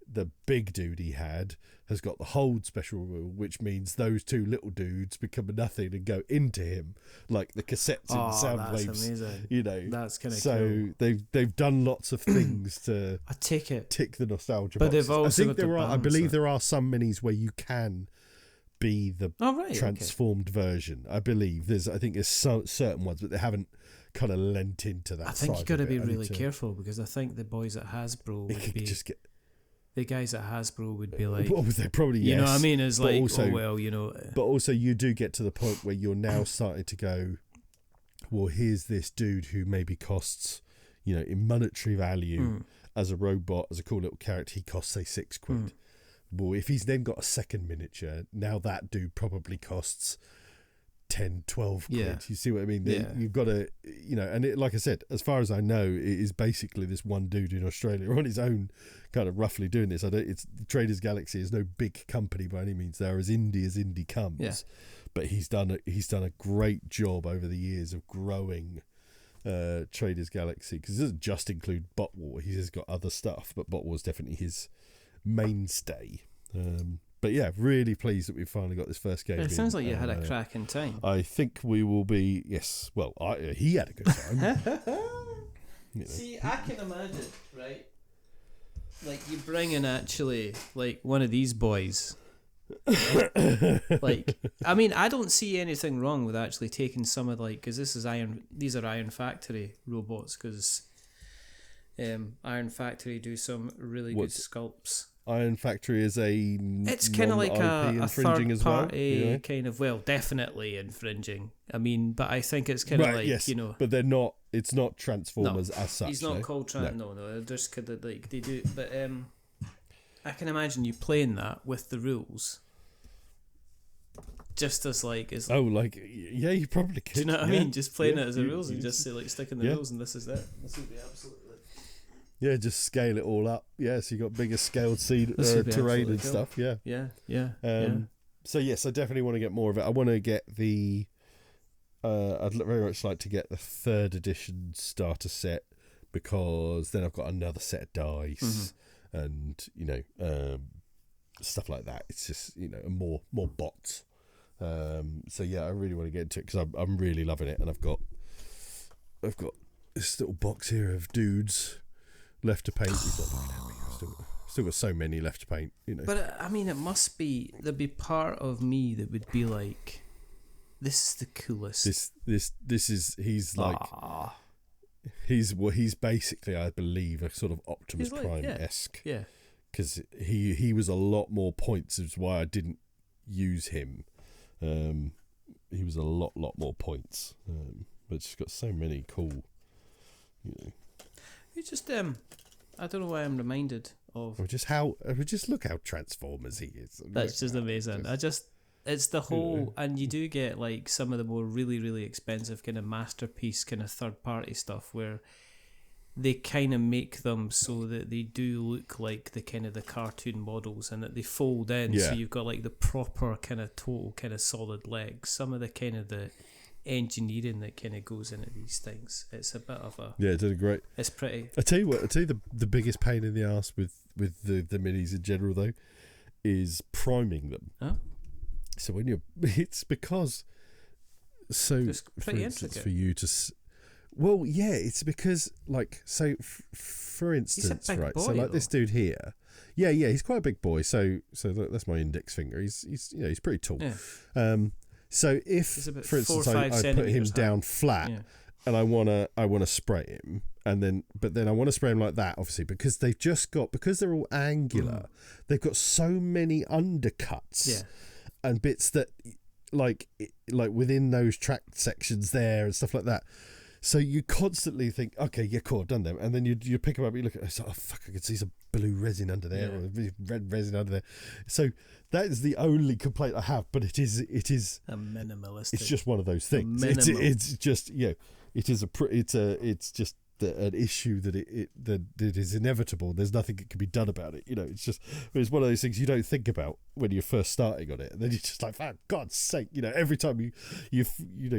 big dude he had has got the hold special rule, which means those 2 little dudes become nothing and go into him, like the cassettes and sound waves. Amazing. You know, that's kind of cool. They've done lots of things to tick the nostalgia. But boxes. they've also I believe there are some minis where you can be the transformed version. I believe there's certain ones, but they haven't kind of lent into that. I think you got to be really careful, because I think the boys at Hasbro would be just the guys at Hasbro would be like, they probably, you know what I mean, is like, also, but also you do get to the point where you're now starting to go, well, here's this dude who maybe costs, in monetary value as a robot, as a cool little character, he costs say £6. Well, if he's then got a second miniature, now that dude probably costs 10, 12 quid. You see what I mean? You've got to, and it, like I said, as far as I know, it is basically this one dude in Australia on his own, kind of roughly doing this. It's Traders Galaxy is no big company by any means. They're as indie comes, but he's done a great job over the years of growing Traders Galaxy, because it doesn't just include Bot War. He's got other stuff, but Bot War is definitely his mainstay. But yeah, really pleased that we've finally got this first game. It sounds like you had a cracking time. I think we will be, yes. Well, he had a good time. See, I can imagine, right? Like, you bring in actually, like, one of these boys. Like, I mean, I don't see anything wrong with actually taking some of, like, because these are Iron Factory robots, because Iron Factory do some really good sculpts. Iron Factory is it's kind of like a third party kind of, well, definitely infringing. I mean, but I think it's kind of like, yes, but they're not. It's not Transformers as such. He's not called No, they're just kind of like they do. But I can imagine you playing that with the rules. Just as like as you probably could. Do you know what I mean? Just playing it as the rules and just say like stick in the rules and this is it. This would be absolutely. Yeah, just scale it all up. Yeah, so you got bigger scaled terrain and stuff. Yeah. So yes, I definitely want to get more of it. I want to get the. I'd very much like to get the 3rd edition starter set, because then I've got another set of dice, and stuff like that. It's just more bots. So yeah, I really want to get into it because I'm really loving it, and I've got this little box here of dudes left to paint. He's not looking at me. I've still got so many left to paint. But I mean, there'd be part of me that would be like, this is the coolest. He's like, he's basically, I believe, a sort of Optimus Prime-esque. Yeah. Because he was a lot more points, is why I didn't use him. He was a lot more points. But it's got so many cool, You just I don't know why I'm reminded of. Just look how Transformers he is. That's just amazing. It's the whole, and you do get like some of the more really, really expensive kind of masterpiece kind of third party stuff where they kind of make them so that they do look like the kind of the cartoon models, and that they fold in, so you've got like the proper kind of total kind of solid legs. Some of the kind of the engineering that kind of goes into these things, it's a bit of a it did great. It's pretty. I tell you the biggest pain in the arse with the minis in general though is priming them. Huh? So it's because it's for pretty instance intricate for you to. Well, yeah, it's because like for instance, he's a big right? boy, So like though. this dude here, yeah, he's quite a big boy. So that's my index finger. He's pretty tall. Yeah. So if, for instance, I put him down flat, and I wanna spray him, but then I want to spray him like that, obviously, because because they're all angular, they've got so many undercuts and bits that like within those track sections there and stuff like that. So you constantly think, okay, yeah, cool, I've done them, and then you pick them up, you look at it, it's like, oh fuck, I can see some blue resin under there, or red resin under there. So that is the only complaint I have, but it is a minimalistic. It's just one of those things. It's just it's just an issue that it is inevitable. There's nothing that can be done about it. It's one of those things you don't think about when you're first starting on it, and then you're just like, for God's sake, every time you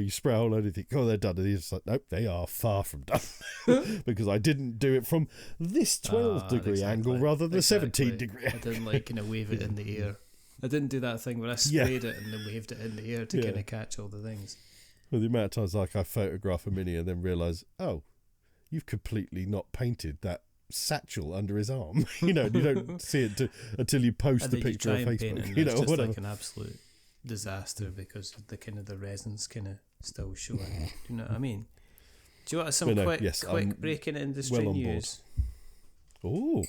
spray a whole load and think, oh, they're done, and you're just like, nope, they are far from done because I didn't do it from this 12-degree angle rather than the 17-degree angle. I didn't kind of wave it in the air. I didn't do that thing where I sprayed it and then waved it in the air to kind of catch all the things. Well, the amount of times I photograph a mini and then realise, oh, you've completely not painted that satchel under his arm. You don't see it until you post the picture on Facebook. It's just like an absolute disaster because the kind of the resin's kind of still showing. Do you know what I mean? Do you want some quick breaking industry news? Oh.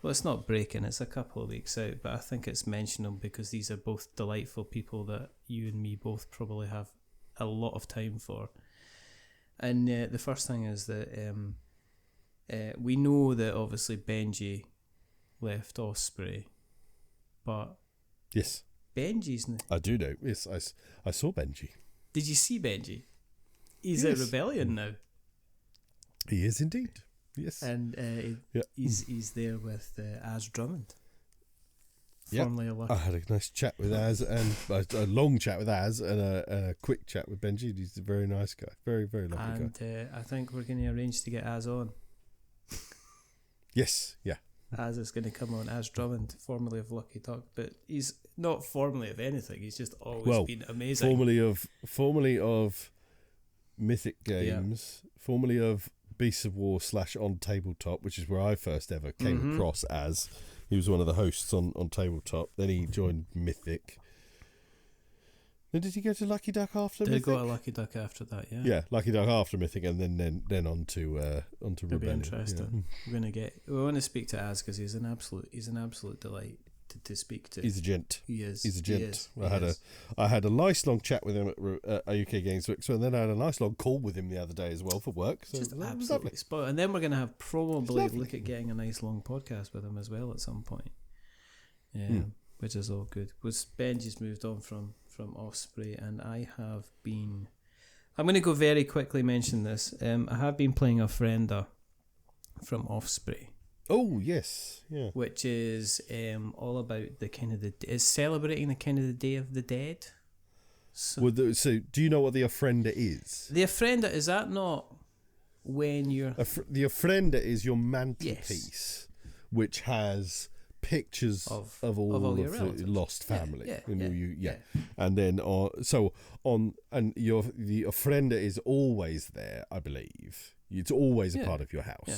Well, it's not breaking, it's a couple of weeks out, but I think it's mentionable because these are both delightful people that you and me both probably have a lot of time for. And the first thing is that we know that obviously Benji left Osprey, but yes, Benji's. I do know. Yes, I saw Benji. Did you see Benji? He's at Rebellion now. He is indeed. Yes, and he's there with Az Drummond. Formerly I had a nice chat with Az, and a long chat with Az, and a quick chat with Benji. He's a very nice guy, very very lovely guy. And I think we're going to arrange to get Az on. Yes, yeah. Az is going to come on, Az Drummond, formerly of Lucky Duck, but he's not formerly of anything. He's just always been amazing. Formerly of Mythic Games, formerly of Beasts of War / on Tabletop, which is where I first ever came across Az. He was one of the hosts on Tabletop. Then he joined Mythic. Then did he go to Lucky Duck after Mythic? Did go to Lucky Duck after that, yeah. Yeah, Lucky Duck after Mythic, and then on to Rebellion. It'll be interesting. Yeah. We want to speak to Az because he's an absolute delight to speak to. He's a gent. He is. He's a gent. I had a nice long chat with him at UK Games Week, and then I had a nice long call with him the other day as well for work. So just that was absolutely spot. And then we're going to have probably look at getting a nice long podcast with him as well at some point. Yeah, which is all good. Benji's moved on from Osprey, and I have been. I'm going to go very quickly mention this. I have been playing Ofrenda from Osprey. Oh yes, yeah. which is all about the kind of is celebrating the kind of the Day of the Dead. So, Well, so do you know what the Ofrenda is? the Ofrenda, is that not when you're... The Ofrenda is your mantelpiece, which has pictures Of of all your of the relatives. lost family. Yeah, and yeah. And then the Ofrenda is always there, I believe. It's always a part of your house. Yeah.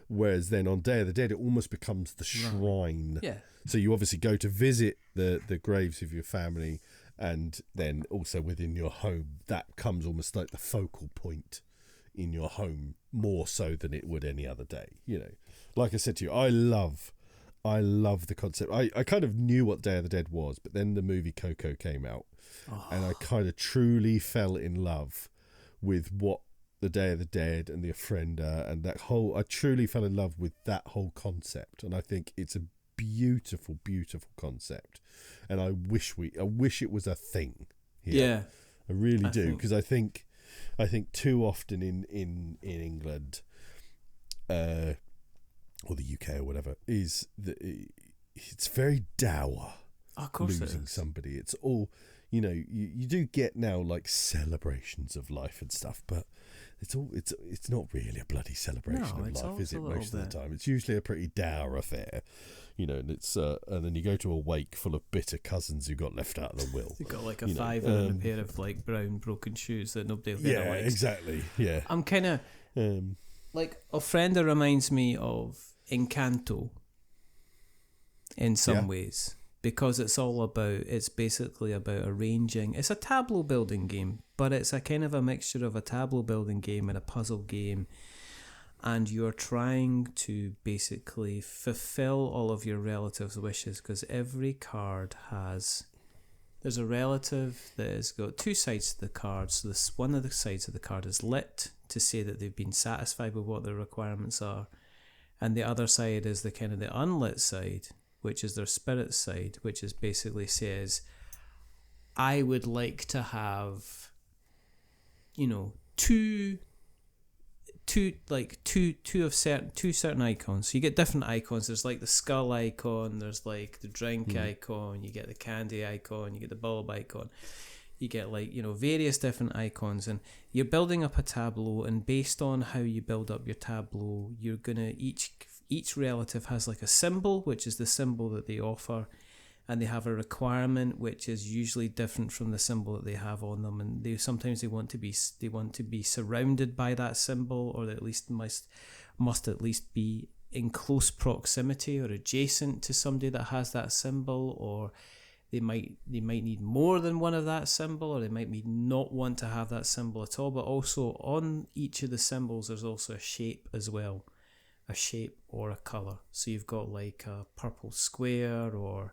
Whereas then on Day of the Dead, it almost becomes the shrine. Yeah. So you obviously go to visit the graves of your family, and then also within your home, that comes almost like the focal point in your home, more so than it would any other day. You know, like I said to you, I love the concept. I kind of knew what Day of the Dead was, but then the movie Coco came out, and I kind of truly fell in love with what the Day of the Dead and the Ofrenda and that whole... I truly fell in love with that whole concept, and I think it's a beautiful, beautiful concept, and I wish it was a thing here. Yeah. I really do, because I think too often in England, or the UK or whatever, is that it's very dour. Of course it Losing is. somebody. It's all, you do get now like celebrations of life and stuff, but it's not really a bloody celebration No, of it's life, is always it? a little Most of bit. the time, it's usually a pretty dour affair, and it's and then you go to a wake full of bitter cousins who got left out of the will. You've got like a fiver and a pair of like brown broken shoes that nobody will Yeah, exactly. Yeah. I'm kind of like Ofrenda reminds me of Encanto in some ways, because it's basically about arranging. It's a tableau building game, but it's a kind of a mixture of a tableau building game and a puzzle game, and you're trying to basically fulfill all of your relatives' wishes, because every card there's a relative that has got two sides to the card. So one of the sides of the card is lit to say that they've been satisfied with what their requirements are, and the other side is the kind of the unlit side, which is their spirit side, which is basically says, I would like to have, two certain icons. So you get different icons. There's like the skull icon, there's like the drink icon, you get the candy icon, you get the bulb icon. You get various different icons, and you're building up a tableau, and based on how you build up your tableau, you're gonna each relative has like a symbol, which is the symbol that they offer, and they have a requirement which is usually different from the symbol that they have on them, and sometimes they want to be surrounded by that symbol, or they at least must at least be in close proximity or adjacent to somebody that has that symbol, or they might need more than one of that symbol, or they might not want to have that symbol at all. But also on each of the symbols there's also a shape as well, a shape or a colour. So you've got like a purple square, or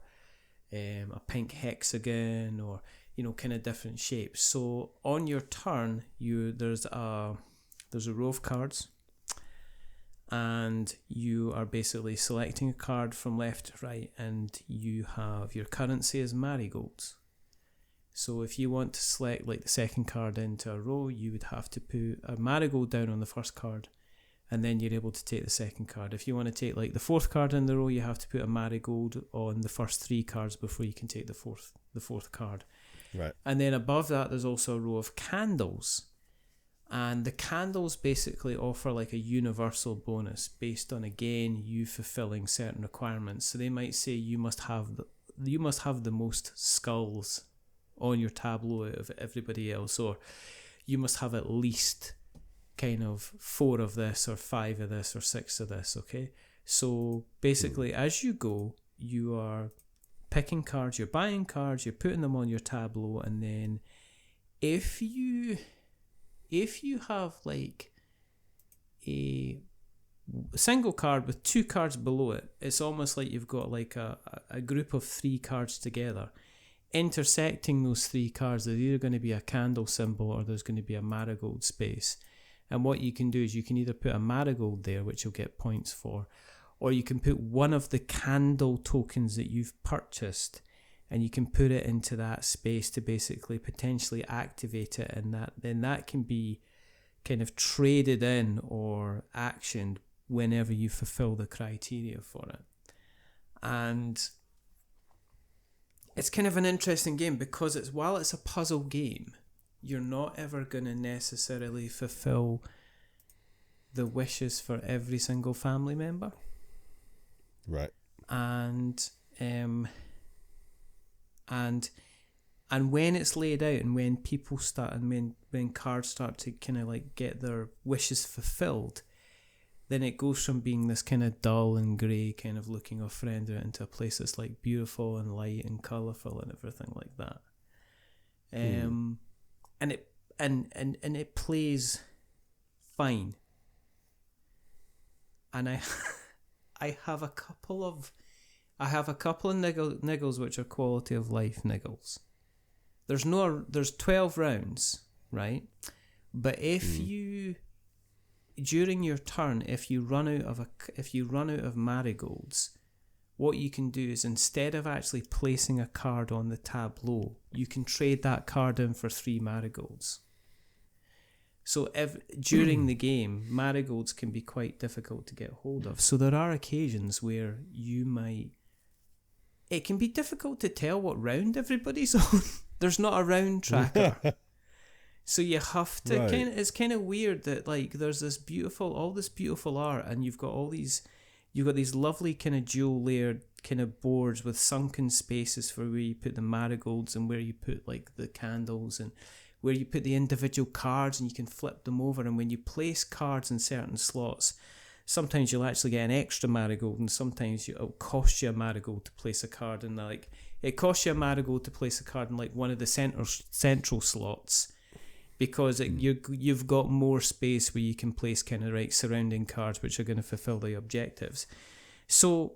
a pink hexagon, or kind of different shapes. So on your turn, there's a row of cards, and you are basically selecting a card from left to right, and you have your currency as marigolds. So if you want to select like the second card into a row, you would have to put a marigold down on the first card, and then you're able to take the second card. If you want to take like the fourth card in the row, you have to put a marigold on the first three cards before you can take the fourth card. Right. And then above that, there's also a row of candles. And the candles basically offer like a universal bonus based on, again, you fulfilling certain requirements. So they might say you must have the most skulls on your tableau out of everybody else, or you must have at least kind of 4 of this, or 5 of this, or 6 of this. Okay, so basically as you go, you are picking cards, you're buying cards, you're putting them on your tableau, and then if you have like a single card with 2 cards below it, it's almost like you've got like a group of 3 cards together. Intersecting those 3 cards, there's either going to be a candle symbol, or there's going to be a marigold space. And what you can do is you can either put a marigold there, which you'll get points for, or you can put one of the candle tokens that you've purchased, and you can put it into that space to basically potentially activate it, and then that can be kind of traded in or actioned whenever you fulfill the criteria for it. And it's kind of an interesting game because while it's a puzzle game, you're not ever going to necessarily fulfill the wishes for every single family member. Right. And when it's laid out and when people start and when cards start to kind of like get their wishes fulfilled, then it goes from being this kind of dull and grey kind of looking Ofrenda into a place that's like beautiful and light and colourful and everything like that. And it plays fine. And I have a couple of niggles which are quality of life niggles. There's 12 rounds, right? But if you during your turn, if you run out of marigolds, what you can do is instead of actually placing a card on the tableau, you can trade that card in for 3 marigolds. So during the game, marigolds can be quite difficult to get hold of. So there are occasions where it can be difficult to tell what round everybody's on. There's not a round tracker. So you have to it's kind of weird that like there's all this beautiful art, and you've got these lovely kind of dual layered kind of boards with sunken spaces for where you put the marigolds and where you put like the candles and where you put the individual cards, and you can flip them over. And when you place cards in certain slots, sometimes you'll actually get an extra marigold, and sometimes it'll cost you a marigold to place a card in. Like it costs you a marigold to place a card in like one of the central slots, because you've got more space where you can place kind of like surrounding cards which are going to fulfill the objectives. So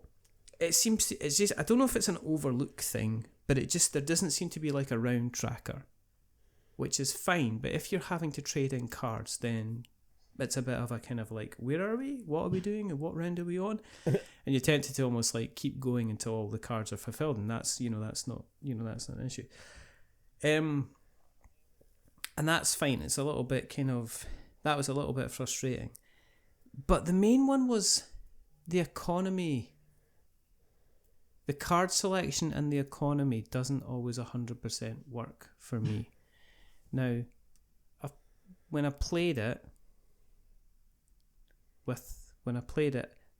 it's just, I don't know if it's an overlook thing, but there doesn't seem to be like a round tracker, which is fine. But if you're having to trade in cards, then it's a bit of a kind of like, where are we? What are we doing? And what round are we on? And you're tempted to almost like keep going until all the cards are fulfilled, and that's not an issue. And that's fine. It's a little bit that was a little bit frustrating. But the main one was the economy. The card selection and the economy doesn't always 100% work for me. Now, when I played it,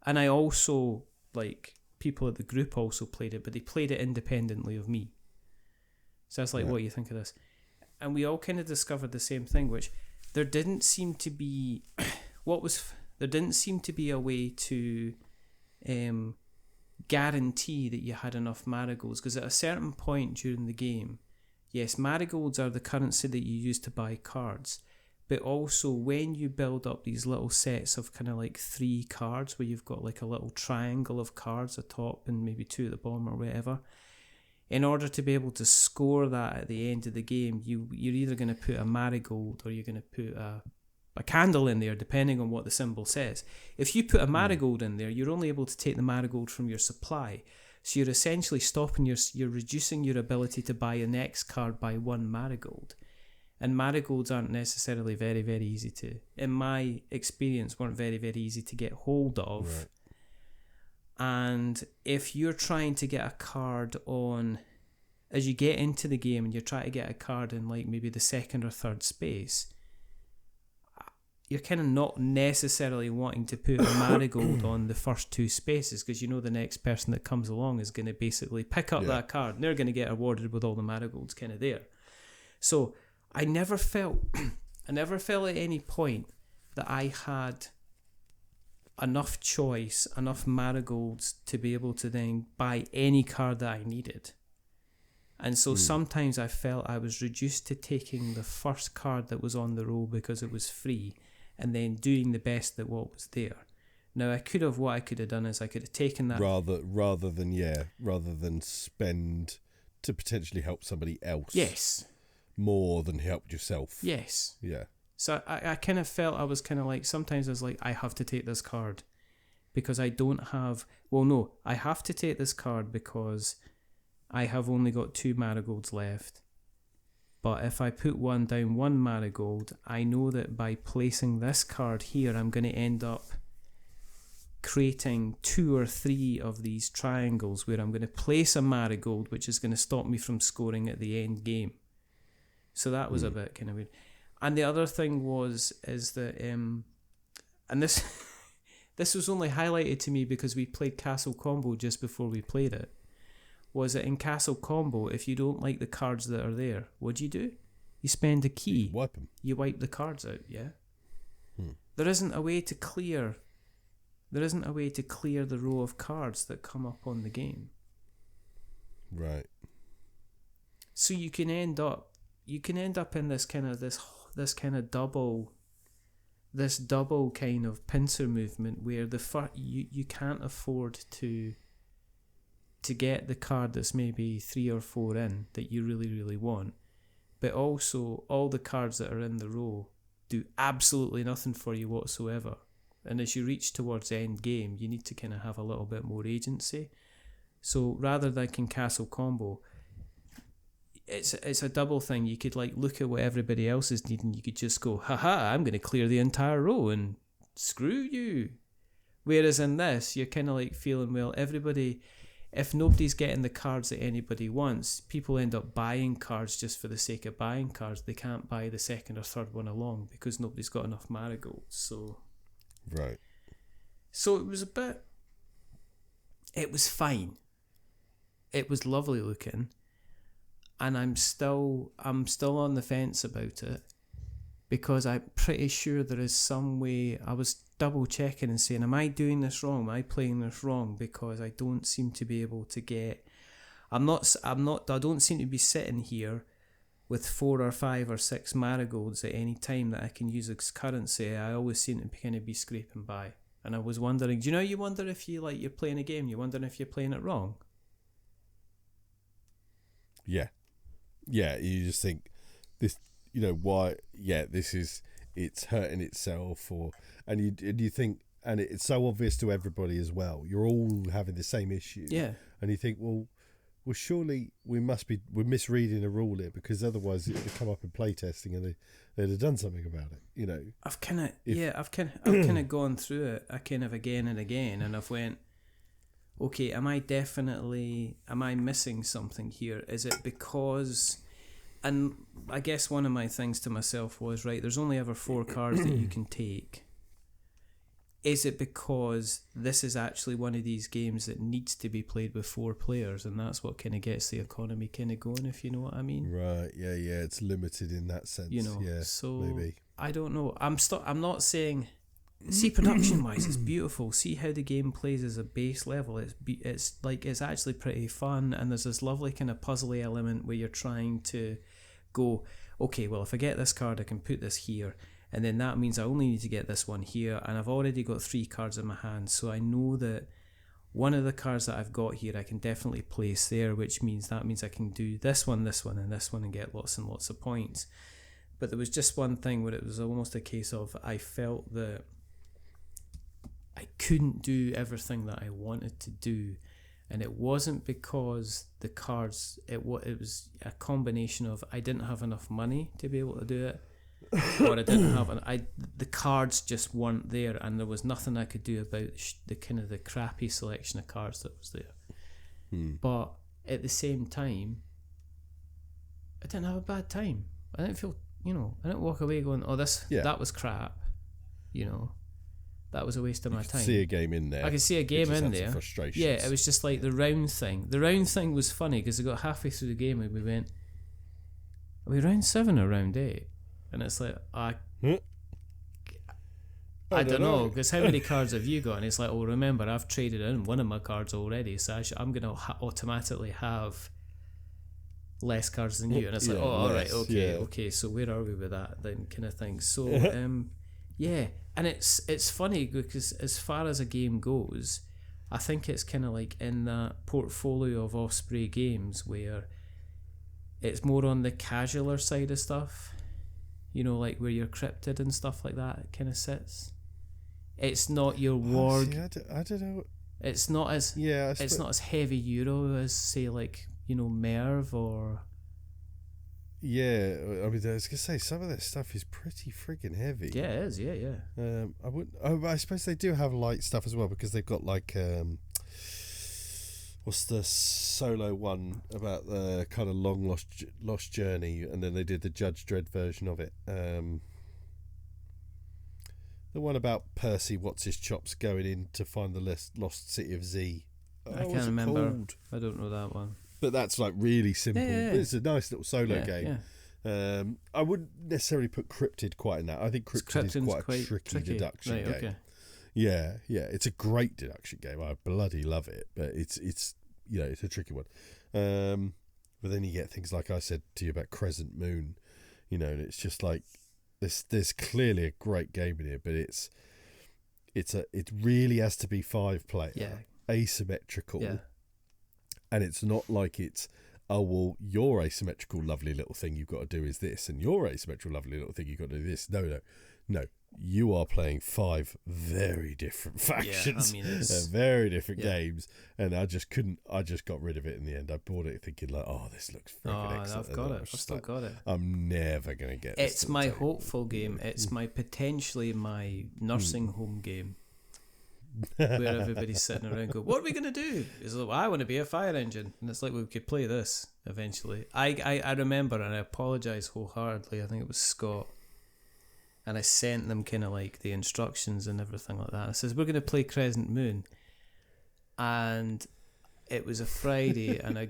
and I also, like, people at the group also played it, but they played it independently of me. So I was like, what do you think of this? And we all kind of discovered the same thing, which there didn't seem to be a way to guarantee that you had enough marigolds, because at a certain point during the game, yes, marigolds are the currency that you use to buy cards, but also when you build up these little sets of kind of like 3 cards where you've got like a little triangle of cards atop and maybe 2 at the bottom or whatever, in order to be able to score that at the end of the game, you're either going to put a marigold or you're going to put a candle in there, depending on what the symbol says. If you put a marigold in there, you're only able to take the marigold from your supply. So you're essentially you're reducing your ability to buy a next card by 1 marigold. And marigolds aren't necessarily very, very easy to, in my experience, weren't very, very easy to get hold of. Right. And if you're trying to get a card on, as you get into the game and you're trying to get a card in like maybe the 2nd or 3rd space, you're kind of not necessarily wanting to put a marigold on the first 2 spaces, because you know the next person that comes along is going to basically pick up that card and they're going to get awarded with all the marigolds kind of there. So I never felt at any point that I had enough choice, enough marigolds to be able to then buy any card that I needed. And so sometimes I felt I was reduced to taking the first card that was on the roll because it was free, and then doing the best at what was there. Now what I could have done is I could have taken that rather than spend to potentially help somebody else. Yes. More than help yourself. Yes. Yeah. So I kind of felt I was kind of like, sometimes I was like, I have to take this card because I don't have, I have to take this card because I have only got 2 marigolds left. But if I put one down 1 marigold, I know that by placing this card here, I'm going to end up creating 2 or 3 of these triangles where I'm going to place a marigold, which is going to stop me from scoring at the end game. So that was a bit kind of weird. And the other thing is that, and this this was only highlighted to me because we played Castle Combo just before we played it, was that in Castle Combo, if you don't like the cards that are there, what do? You spend a key. Wipe them. You wipe the cards out, yeah? There isn't a way to clear the row of cards that come up on the game. Right. So you can end up in this kind of double kind of pincer movement where you can't afford to get the card that's maybe 3 or 4 in that you really, really want, but also all the cards that are in the row do absolutely nothing for you whatsoever. And as you reach towards end game, you need to kind of have a little bit more agency. So rather than in Castle Combo, it's a double thing. You could like look at what everybody else is needing. You could just go, haha, I'm going to clear the entire row and screw you. Whereas in this, you're kind of like feeling, well, everybody, if nobody's getting the cards that anybody wants, people end up buying cards just for the sake of buying cards. They can't buy the second or third one along because nobody's got enough marigolds. So... Right. So it was fine. It was lovely looking, and I'm still on the fence about it because I'm pretty sure there is some way. I was double checking and saying, am I doing this wrong? Am I playing this wrong? Because I don't seem to be able to get. I don't seem to be sitting here with 4 or 5 or 6 marigolds at any time that I can use as currency. I always seem to kind of be scraping by. And I was wondering, do you know, you wonder if you're playing a game, you're wondering if you're playing it wrong? Yeah. Yeah, you just think, this, why, it's hurting itself, and you think, and it's so obvious to everybody as well. You're all having the same issue. Yeah. And you think, well, surely we're misreading a rule here, because otherwise it would come up in playtesting and they'd have done something about it, I've kind of gone through it again and again, and I've went, okay, am I missing something here? Is it because, and I guess one of my things to myself was, right, there's only ever 4 cards that you can take. Is it because this is actually one of these games that needs to be played with 4 players, and that's what kind of gets the economy kind of going, if you know what I mean? Right, yeah, it's limited in that sense, yeah, so maybe. I don't know. I'm not saying, see, production-wise, it's beautiful. See how the game plays as a base level. It's actually pretty fun, and there's this lovely kind of puzzly element where you're trying to go, okay, well, if I get this card, I can put this here. And then that means I only need to get this one here, and I've already got 3 cards in my hand, so I know that one of the cards that I've got here I can definitely place there, which means I can do this one, and this one, and get lots and lots of points. But there was just one thing where it was almost a case of I felt that I couldn't do everything that I wanted to do, and it wasn't because the cards, it was a combination of I didn't have enough money to be able to do it, or I didn't have the cards just weren't there, and there was nothing I could do about the kind of the crappy selection of cards that was there. But at the same time, I didn't have a bad time. I didn't feel, I didn't walk away going, oh, that was crap, that was a waste of my time. See a game in there. I could see a game in there. Yeah, it was just like the round thing. The round thing was funny because I got halfway through the game and we went, are we round 7 or round 8? And it's like, I don't know, because how many cards have you got? And it's like, oh, remember, I've traded in one of my cards already, so I'm going to automatically have less cards than you. And it's like, oh, all right, okay, so where are we with that then, kind of thing. So, yeah, and it's funny because as far as a game goes, I think it's kind of like in that portfolio of Osprey games where it's more on the casualer side of stuff. Like where your cryptid and stuff like that kind of sits. It's not your warg. I don't know. It's not as it's not as heavy Euro as say like Merv or. yeah, I mean, I was gonna say some of that stuff is pretty friggin' heavy. Yeah, it is. Yeah. I wouldn't. Oh, I suppose they do have light stuff as well because they've got like what's the solo one about the kind of long lost journey, and then they did the Judge Dredd version of it. The one about Percy, what's his chops, going in to find the lost city of Z. I can't remember. I don't know that one. But that's like really simple. Yeah. It's a nice little solo game. Yeah. I wouldn't necessarily put Cryptid quite in that. I think Cryptid is quite a tricky deduction game. Okay. Yeah, it's a great deduction game. I bloody love it, but it's it's a tricky one. But then you get things like I said to you about Crescent Moon, and it's just like there's clearly a great game in here, but it really has to be 5-player, asymmetrical, and it's not like it's your asymmetrical lovely little thing you've got to do is this, and your asymmetrical lovely little thing you've got to do this. No. You are playing 5 very different factions, very different games, and I just got rid of it in the end. I bought it thinking like, this looks freaking excellent. I've got it. I've still got it. I'm never going to get this. It's my hopeful game. It's potentially my nursing home game. Where everybody's sitting around going, what are we going to do? It's like, well, I want to be a fire engine. And it's like, we could play this eventually. I remember, and I apologise wholeheartedly, I think it was Scott, and I sent them kind of like the instructions and everything like that. I says, we're going to play Crescent Moon. And it was a Friday, and I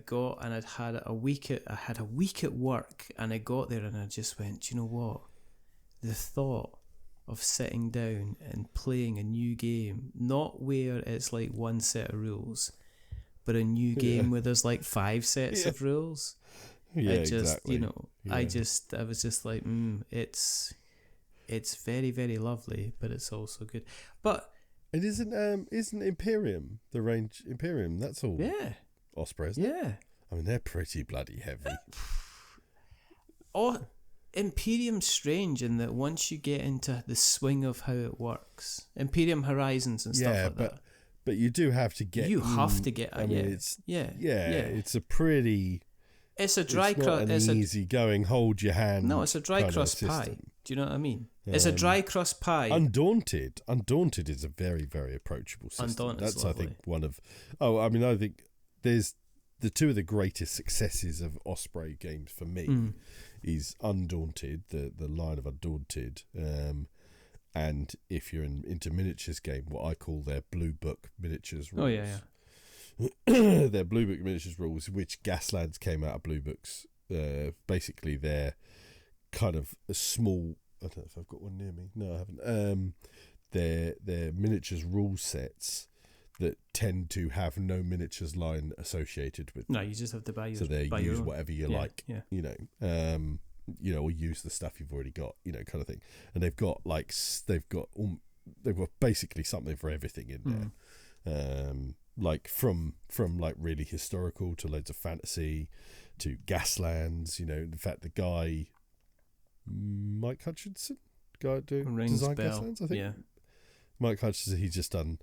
had a week at work, and I got there and I just went, do you know what? The thought of sitting down and playing a new game, not where it's like one set of rules, but a new game where there's like 5 sets of rules. Yeah, exactly. I was just like, it's very, very lovely, but it's also good. But it isn't Imperium, the range Imperium, that's all. Yeah. Osprey, isn't it? Yeah. I mean, they're pretty bloody heavy. Imperium's strange in that once you get into the swing of how it works, Imperium Horizons and stuff like that. But you do have to get. You have to get. It's It's a pretty. It's a dry crust. It's not an easy going. Hold your hand. No, it's a dry crust pie. Do you know what I mean? It's a dry crust pie. Undaunted is a very, very approachable system. Undaunted's That's lovely. I think one of. I think there's the two of the greatest successes of Osprey games for me. Is Undaunted, the line of Undaunted, and if you're into miniatures game, what I call their Blue Book miniatures rules. Oh yeah. Their Blue Book miniatures rules, which Gaslands came out of Blue Books. Basically, they're kind of a small. I don't know if I've got one near me. No, I haven't. They're miniatures rule sets that tend to have no miniatures line associated with them. No, you just have to buy your. So they use whatever you like. Yeah. Or use the stuff you've already got. Kind of thing. And they've got basically something for everything in there. Like from like really historical to loads of fantasy to Gaslands. In fact, the guy Mike Hutchinson, doing design Gaslands, I think. Yeah. Mike Hutchinson, he's just done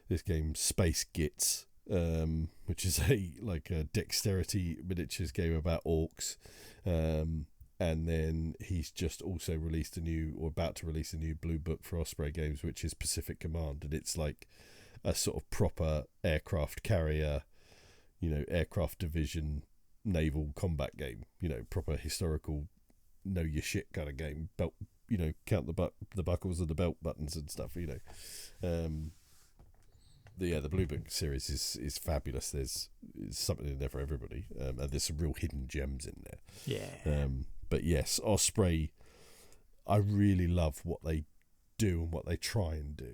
this game Space Gits, which is a dexterity miniatures game about orcs, and then he's just also released about to release a new Blue Book for Osprey games, which is Pacific Command, and it's like a sort of proper aircraft carrier, aircraft division naval combat game, proper historical know your shit kind of game, belt, count the buckles of the belt buttons and stuff, The Blue Book series is fabulous. There's something in there for everybody, and there's some real hidden gems in there. Yeah. But yes, Osprey, I really love what they do and what they try and do.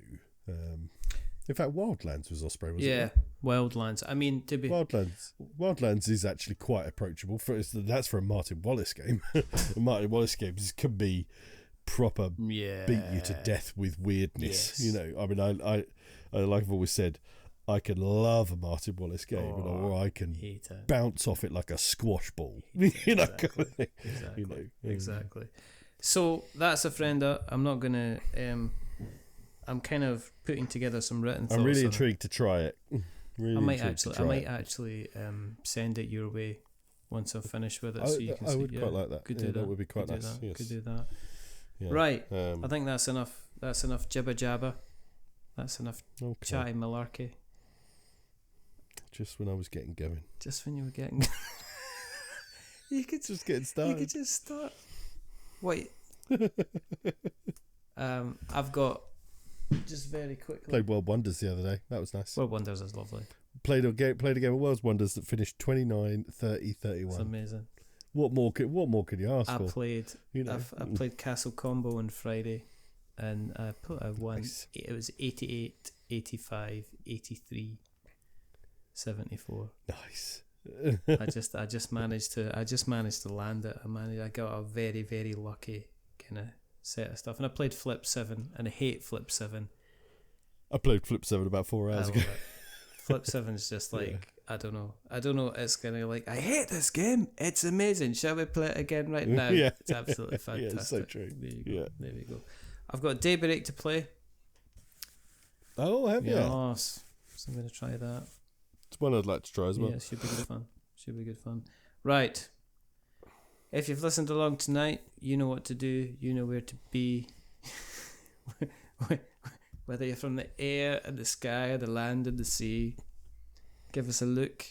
In fact, Wildlands was Osprey, wasn't it? Yeah, Wildlands. I mean, to be Wildlands is actually quite approachable. That's for a Martin Wallace game. Martin Wallace games can be proper beat you to death with weirdness. Yes. I mean, I like I've always said, I can love a Martin Wallace game, or I can bounce off it like a squash ball. Exactly. So that's Ofrenda. I'm not gonna. I'm kind of putting together some written thoughts. I'm really intrigued to try it. I might actually send it your way once I've finished with it, so you can see. I would quite like that. Could do that. that. Would be quite Could nice. do that. Yes. Could do that. Yeah. Right. I think that's enough. That's enough jibber jabber. That's enough chatty malarkey. Just when I was getting going. Just when you were getting. You could just getting started. You could just start. Wait. I've got just very quickly. Played World Wonders the other day. That was nice. World Wonders is lovely. Played a game of World Wonders that finished 29, 30, 31. It's amazing. What more could you ask for? I played Castle Combo on Friday, and I won. Nice. It was 88, 85, 83, 74. Nice. I just managed to land it. I got a very, very lucky kind of set of stuff, and I played Flip 7, and I hate Flip 7. I played Flip 7 about 4 hours ago. Flip 7 is just like, I don't know. It's kind of like, I hate this game. It's amazing. Shall we play it again right now? Yeah. It's absolutely fantastic. Yeah, it's so true. There you go. Yeah. There we go. I've got Daybreak to play. Oh, have you? Yes. So I'm going to try that. It's one I'd like to try as well. Yeah, it should be good fun. Should be good fun. Right. If you've listened along tonight, you know what to do. You know where to be. Whether you're from the air and the sky or the land and the sea, give us a look.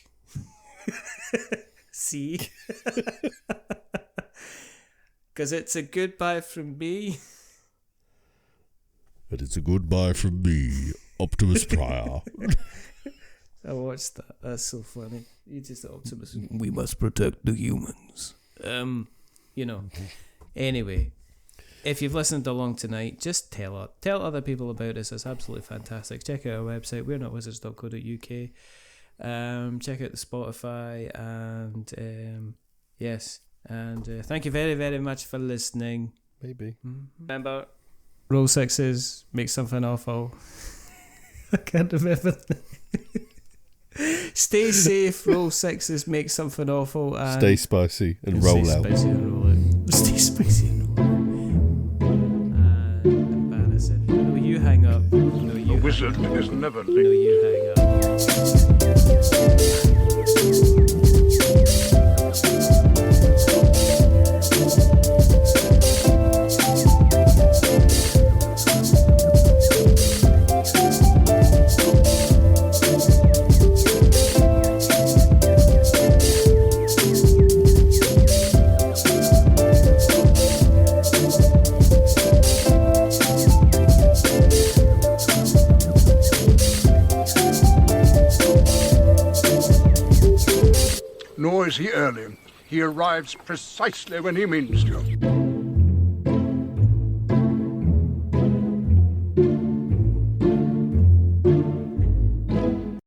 See? Because it's a goodbye from me. And it's a goodbye from me, Optimus Prime. I watched that. That's so funny. You just Optimus. We must protect the humans. Anyway, if you've listened along tonight, just tell other people about us. It's absolutely fantastic. Check out our website, we're-not-wizards.co.uk. Check out the Spotify, and yes, and thank you very, very much for listening. Maybe. Remember, roll sixes, make something awful. I can't remember. Stay safe, roll sixes, make something awful, and stay spicy and roll out. Stay spicy and roll out. Stay spicy and roll out. Embarrassing. No, you hang up. No, you. A wizard is never No, you hang up. Nor is he early. He arrives precisely when he means to.